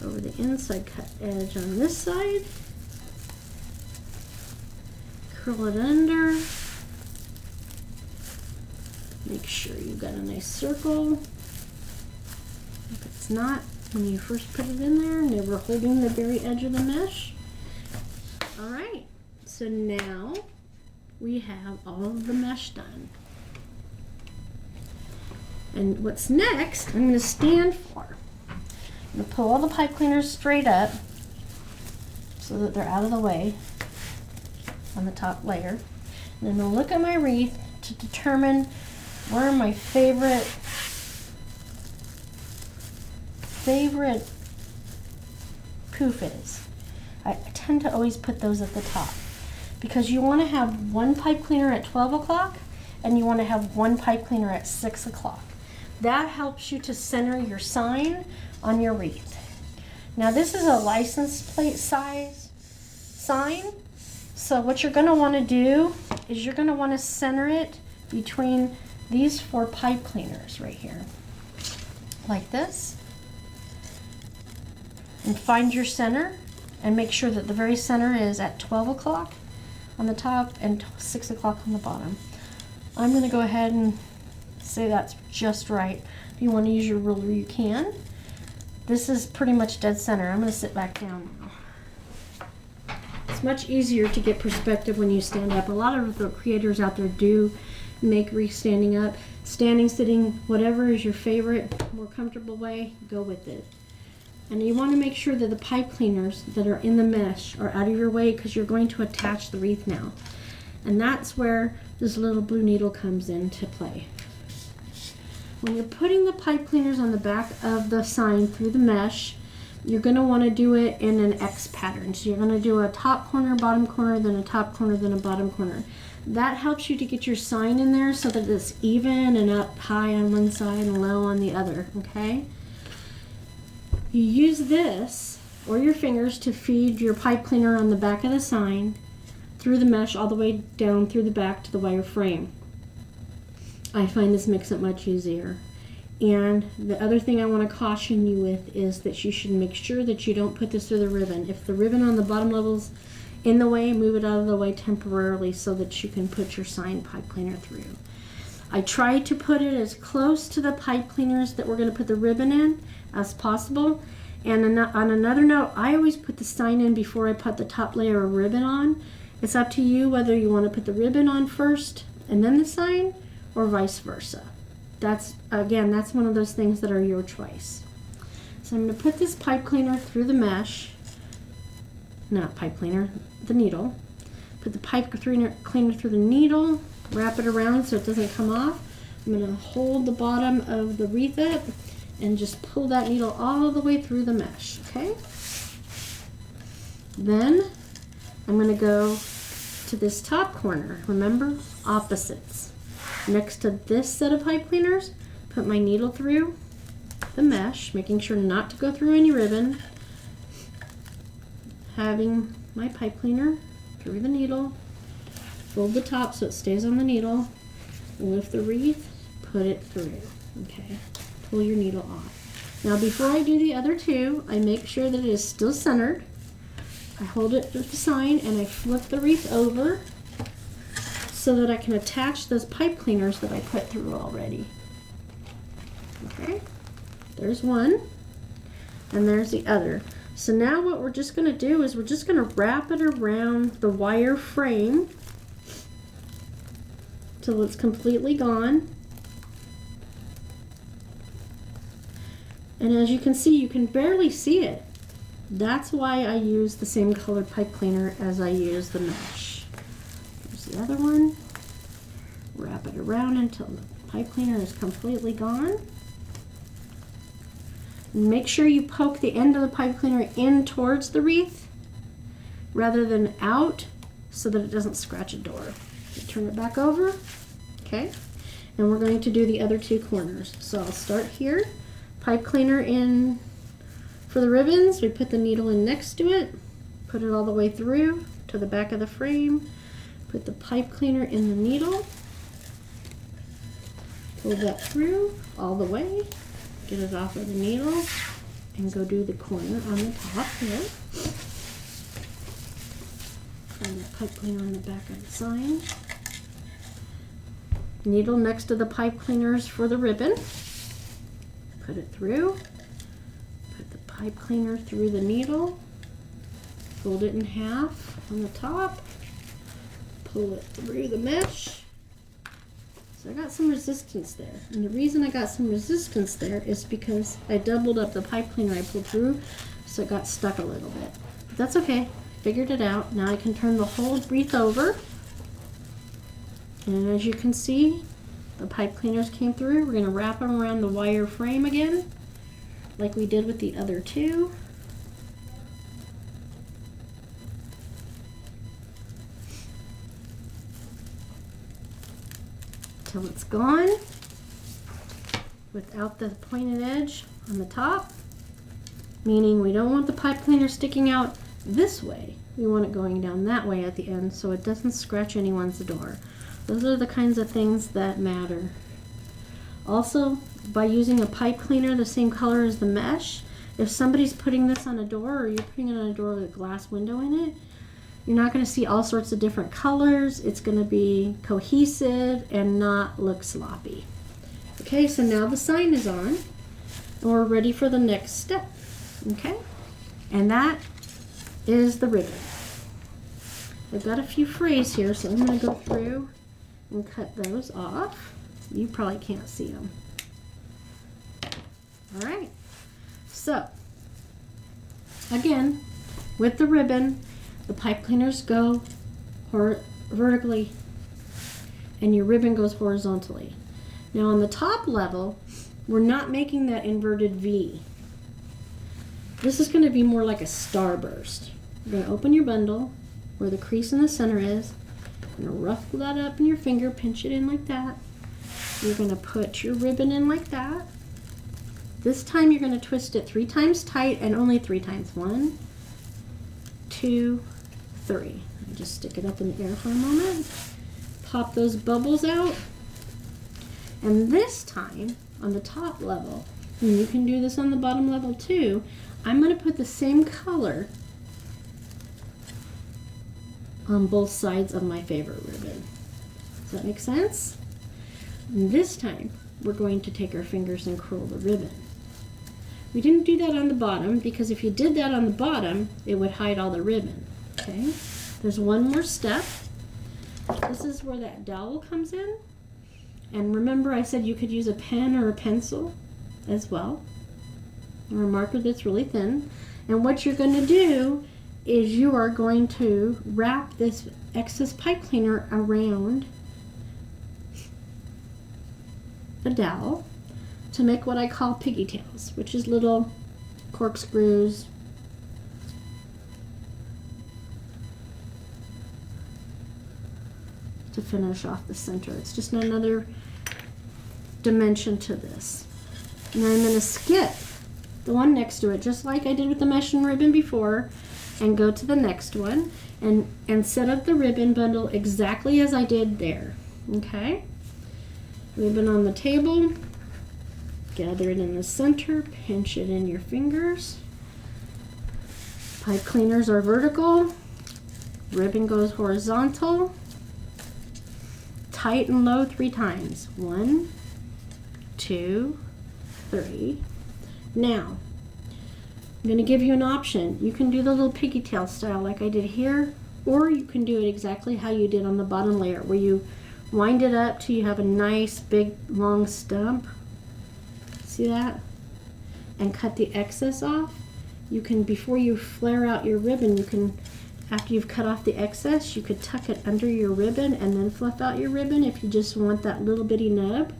over the inside cut edge on this side. Curl it under. Make sure you've got a nice circle. If it's not, when you first put it in there, never holding the very edge of the mesh. Alright, so now we have all of the mesh done. And what's next, I'm going to stand for. I'm going to pull all the pipe cleaners straight up so that they're out of the way on the top layer. And I'm gonna look at my wreath to determine where my favorite poof is. I tend to always put those at the top because you want to have one pipe cleaner at 12 o'clock and you want to have one pipe cleaner at 6 o'clock. That helps you to center your sign on your wreath. Now this is a license plate size sign, so what you're going to want to do is you're going to want to center it between these 4 pipe cleaners right here, like this, and find your center and make sure that the very center is at 12 o'clock on the top and 6 o'clock on the bottom. I'm going to go ahead and say that's just right. If you want to use your ruler, you can. This is pretty much dead center. I'm going to sit back down now. It's much easier to get perspective when you stand up. A lot of the creators out there do make wreath standing up. Standing, sitting, whatever is your favorite, more comfortable way, go with it. And you want to make sure that the pipe cleaners that are in the mesh are out of your way because you're going to attach the wreath now. And that's where this little blue needle comes into play. When you're putting the pipe cleaners on the back of the sign through the mesh, you're going to want to do it in an X pattern. So you're going to do a top corner, bottom corner, then a top corner, then a bottom corner. That helps you to get your sign in there so that it's even and up high on one side and low on the other, okay? You use this or your fingers to feed your pipe cleaner on the back of the sign through the mesh all the way down through the back to the wire frame. I find this makes it much easier. And the other thing I want to caution you with is that you should make sure that you don't put this through the ribbon. If the ribbon on the bottom level's in the way, move it out of the way temporarily so that you can put your sign pipe cleaner through. I try to put it as close to the pipe cleaners that we're going to put the ribbon in as possible. And on another note, I always put the sign in before I put the top layer of ribbon on. It's up to you whether you want to put the ribbon on first and then the sign, or vice versa. That's one of those things that are your choice. So I'm going to put this pipe cleaner through the mesh, not pipe cleaner, the needle. Put the pipe cleaner through the needle, wrap it around so it doesn't come off. I'm going to hold the bottom of the wreath up and just pull that needle all the way through the mesh, okay? Then I'm going to go to this top corner. Remember, opposites. Next to this set of pipe cleaners, put my needle through the mesh, making sure not to go through any ribbon. Having my pipe cleaner through the needle, fold the top so it stays on the needle, lift the wreath, put it through, okay? Pull your needle off. Now before I do the other two, I make sure that it is still centered. I hold it with the sign and I flip the wreath over so that I can attach those pipe cleaners that I put through already. Okay, there's one and there's the other. So now what we're just going to do is we're just going to wrap it around the wire frame till it's completely gone. And as you can see, you can barely see it. That's why I use the same colored pipe cleaner as I use the mesh. There's the other one. Wrap it around until the pipe cleaner is completely gone. And make sure you poke the end of the pipe cleaner in towards the wreath rather than out so that it doesn't scratch a door. Turn it back over, okay? And we're going to do the other two corners. So I'll start here. Pipe cleaner in for the ribbons. We put the needle in next to it, put it all the way through to the back of the frame, put the pipe cleaner in the needle, pull that through all the way, get it off of the needle, and go do the corner on the top here. And the pipe cleaner on the back of the sign. Needle next to the pipe cleaners for the ribbon. Put it through, put the pipe cleaner through the needle, fold it in half on the top, pull it through the mesh. So I got some resistance there. And the reason I got some resistance there is because I doubled up the pipe cleaner I pulled through, so it got stuck a little bit. But that's okay, figured it out. Now I can turn the whole wreath over. And as you can see, the pipe cleaners came through. We're going to wrap them around the wire frame again, like we did with the other two. Till it's gone, without the pointed edge on the top, meaning we don't want the pipe cleaner sticking out this way. We want it going down that way at the end so it doesn't scratch anyone's door. Those are the kinds of things that matter. Also, by using a pipe cleaner the same color as the mesh, if somebody's putting this on a door or you're putting it on a door with a glass window in it, you're not going to see all sorts of different colors. It's going to be cohesive and not look sloppy. Okay, so now the sign is on and we're ready for the next step. Okay, and that is the ribbon. I've got a few frays here, so I'm going to go through and cut those off. You probably can't see them. All right, so again, with the ribbon, the pipe cleaners go vertically and your ribbon goes horizontally. Now on the top level, we're not making that inverted V. This is going to be more like a starburst. You're going to open your bundle where the crease in the center is. You're going to ruffle that up in your finger, pinch it in like that. You're going to put your ribbon in like that. This time you're going to twist it 3 times tight and only 3 times. 1, 2, 3. Just stick it up in the air for a moment. Pop those bubbles out. And this time, on the top level, and you can do this on the bottom level too, I'm going to put the same color on both sides of my favorite ribbon. Does that make sense? And this time, we're going to take our fingers and curl the ribbon. We didn't do that on the bottom because if you did that on the bottom, it would hide all the ribbon. Okay, there's one more step. This is where that dowel comes in. And remember I said you could use a pen or a pencil as well, or a marker that's really thin. And what you're going to do is you are going to wrap this excess pipe cleaner around the dowel to make what I call piggy tails, which is little corkscrews to finish off the center. It's just another dimension to this. And I'm going to skip the one next to it, just like I did with the mesh and ribbon before, and go to the next one and set up the ribbon bundle exactly as I did there. Okay? Ribbon on the table, gather it in the center, pinch it in your fingers. Pipe cleaners are vertical, ribbon goes horizontal. Tight and low 3 times. 1, 2, 3. Now, I'm going to give you an option. You can do the little piggy tail style like I did here, or you can do it exactly how you did on the bottom layer, where you wind it up till you have a nice big long stump. See that? And cut the excess off. You can, before you flare out your ribbon, you can, after you've cut off the excess, you could tuck it under your ribbon and then fluff out your ribbon if you just want that little bitty nub.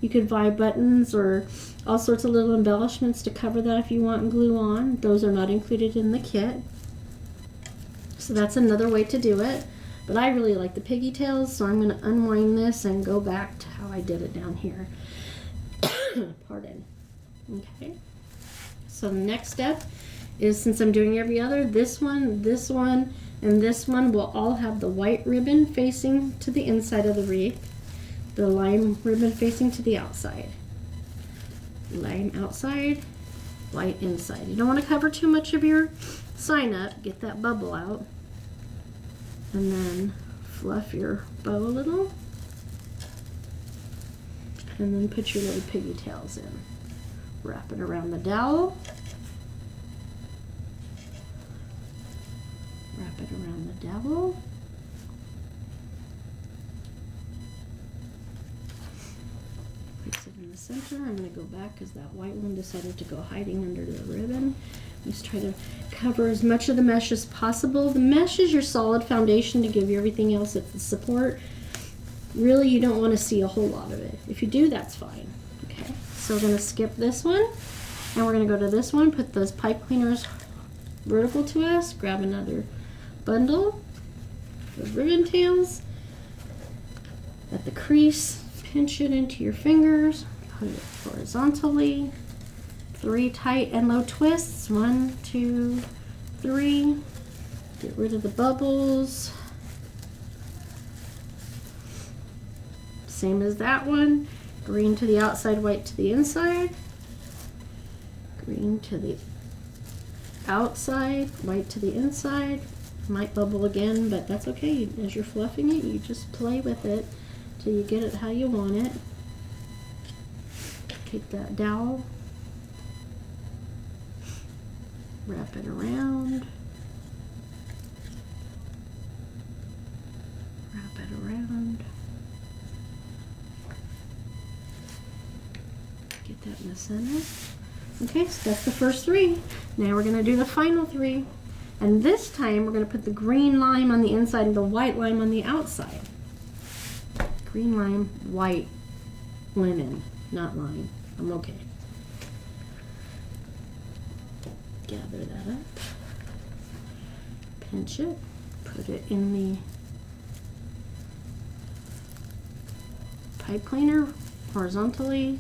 You could buy buttons or all sorts of little embellishments to cover that if you want and glue on. Those are not included in the kit. So that's another way to do it. But I really like the piggy tails, so I'm going to unwind this and go back to how I did it down here. Pardon. Okay. So the next step is, since I'm doing every other, this one, and this one will all have the white ribbon facing to the inside of the wreath, the lime ribbon facing to the outside. Lime outside, white inside. You don't want to cover too much of your sign up. Get that bubble out. And then fluff your bow a little. And then put your little piggy tails in. Wrap it around the dowel. Wrap it around the dowel. Place it in the center. I'm going to go back because that white one decided to go hiding under the ribbon. Just try to cover as much of the mesh as possible. The mesh is your solid foundation to give you everything else its support. Really, you don't want to see a whole lot of it. If you do, that's fine. Okay, so we're going to skip this one, and we're going to go to this one, put those pipe cleaners vertical to us, grab another bundle of ribbon tails at the crease, pinch it into your fingers, put it horizontally, 3 tight and low twists, 1, 2, 3, get rid of the bubbles. Same as that one, green to the outside, white to the inside, green to the outside, white to the inside. Might bubble again, but that's okay. As you're fluffing it, you just play with it till you get it how you want it. Take that dowel, wrap it around, wrap it around. Get that in the center. Okay, so that's the first 3. Now we're going to do the final 3. And this time we're going to put the green lime on the inside and the white lime on the outside. Green lime, white linen, not lime. I'm okay. Gather that up. Pinch it. Put it in the pipe cleaner horizontally.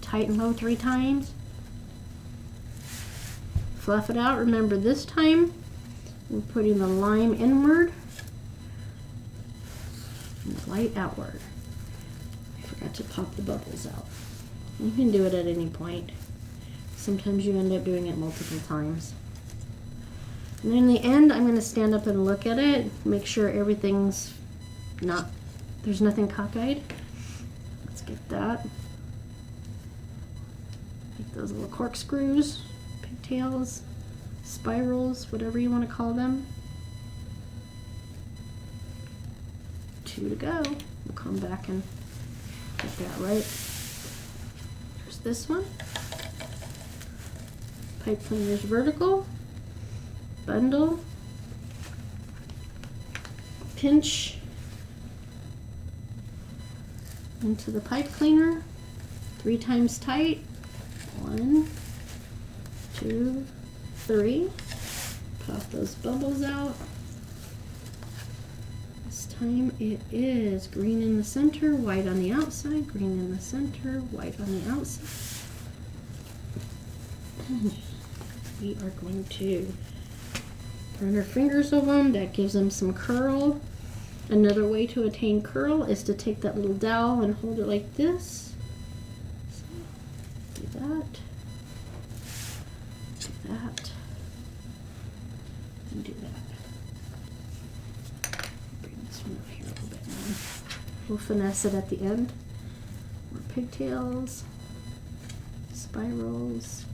Tight and low 3 times. Fluff it out. Remember, this time we're putting the lime inward and the white outward. I forgot to pop the bubbles out. You can do it at any point. Sometimes you end up doing it multiple times. And in the end, I'm going to stand up and look at it, make sure everything's not, there's nothing cockeyed. Let's get that. Make those little corkscrews. Pigtails, spirals, whatever you want to call them. 2 to go. We'll come back and get that right. There's this one. Pipe cleaners vertical. Bundle. Pinch into the pipe cleaner. 3 times tight. 1, 2, 3. Pop those bubbles out. This time it is green in the center, white on the outside, green in the center, white on the outside. We are going to run our fingers over them. That gives them some curl. Another way to attain curl is to take that little dowel and hold it like this. So, do that. That and do that. Bring this one up here a little bit more. We'll finesse it at the end. More pigtails, spirals.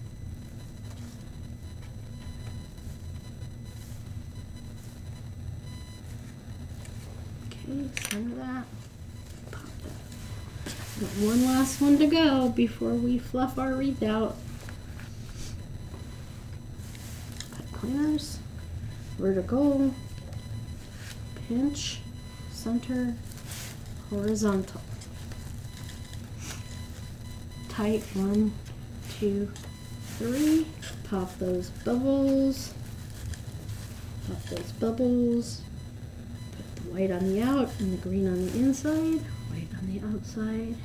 Okay, center that. Pop that. Got one last one to go before we fluff our wreath out. Cleaners, vertical, pinch, center, horizontal. Tight, 1, 2, 3. Pop those bubbles. Pop those bubbles. Put the white on the out and the green on the inside. White on the outside,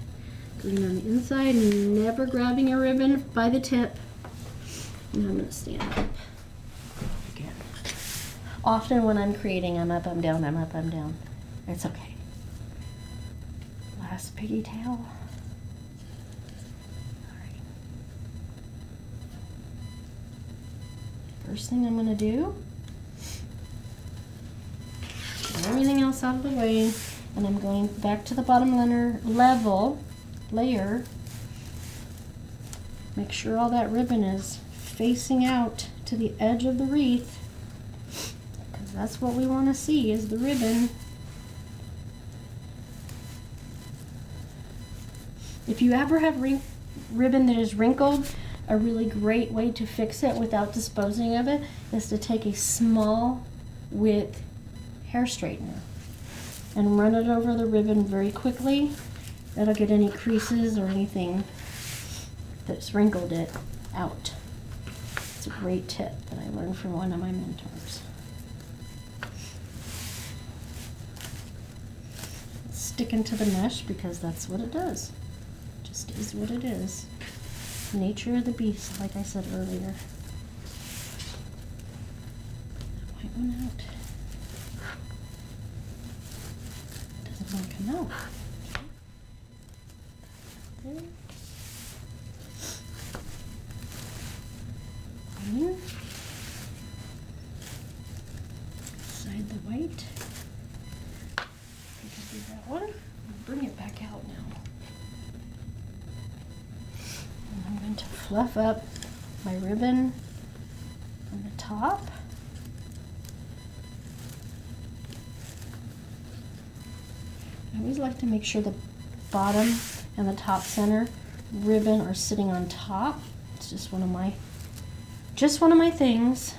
green on the inside. Never grabbing a ribbon by the tip. Now I'm going to stand up. Often when I'm creating, I'm up, I'm down, I'm up, I'm down. It's okay. Last piggy tail. Alright. First thing I'm going to do, get everything else out of the way, and I'm going back to the bottom layer. Make sure all that ribbon is facing out to the edge of the wreath. That's what we want to see, is the ribbon. If you ever have ribbon that is wrinkled, a really great way to fix it without disposing of it is to take a small width hair straightener and run it over the ribbon very quickly. That'll get any creases or anything that's wrinkled it out. It's a great tip that I learned from one of my mentors. It's sticking to the mesh because that's what it does. It just is what it is. Nature of the beast, like I said earlier. That white one out. Doesn't want to come out. There. Green. Side the white. I just did that one. I'll bring it back out now. And I'm going to fluff up my ribbon on the top. I always like to make sure the bottom and the top center ribbon are sitting on top. It's just one of my things.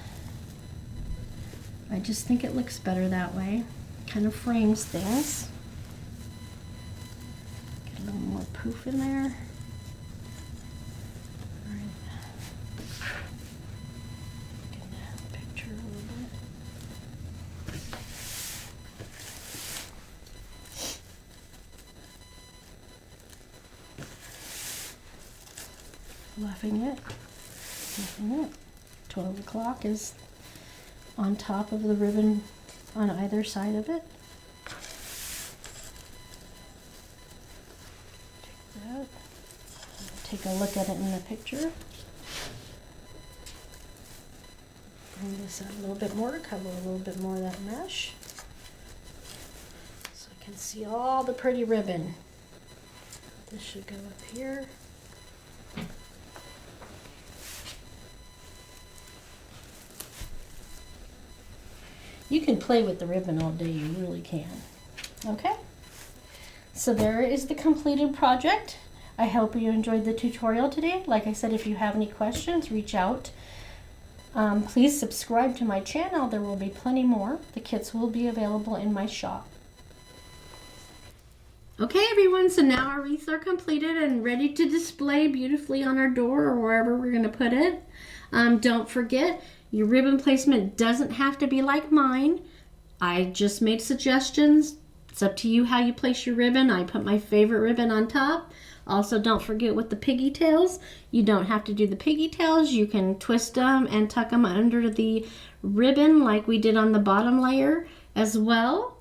I just think it looks better that way. Kind of frames things. Get a little more poof in there. All right. Get that picture a little bit. Fluffing it. 12 o'clock is on top of the ribbon on either side of it. Take that. Take a look at it in the picture. Bring this out a little bit more, cover a little bit more of that mesh. So I can see all the pretty ribbon. This should go up here. You can play with the ribbon all day, you really can. Okay? So there is the completed project. I hope you enjoyed the tutorial today. Like I said, if you have any questions, reach out. Please subscribe to my channel. There will be plenty more. The kits will be available in my shop. Okay, everyone, so now our wreaths are completed and ready to display beautifully on our door or wherever we're going to put it. Don't forget, your ribbon placement doesn't have to be like mine. I just made suggestions. It's up to you how you place your ribbon. I put my favorite ribbon on top. Also, don't forget with the piggy tails, you don't have to do the piggy tails. You can twist them and tuck them under the ribbon like we did on the bottom layer as well.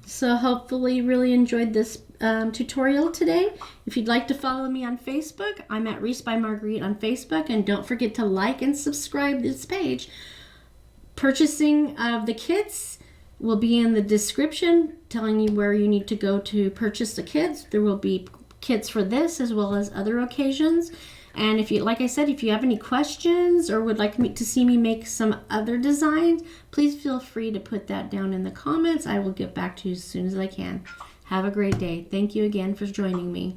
So hopefully you really enjoyed this tutorial today. If you'd like to follow me on Facebook, I'm at Wreath by Marguerite on Facebook, and don't forget to like and subscribe this page. Purchasing of the kits will be in the description, telling you where you need to go to purchase the kits. There will be kits for this as well as other occasions. And if you, like I said, if you have any questions or would like me to see me make some other designs, please feel free to put that down in the comments. I will get back to you as soon as I can. Have a great day. Thank you again for joining me.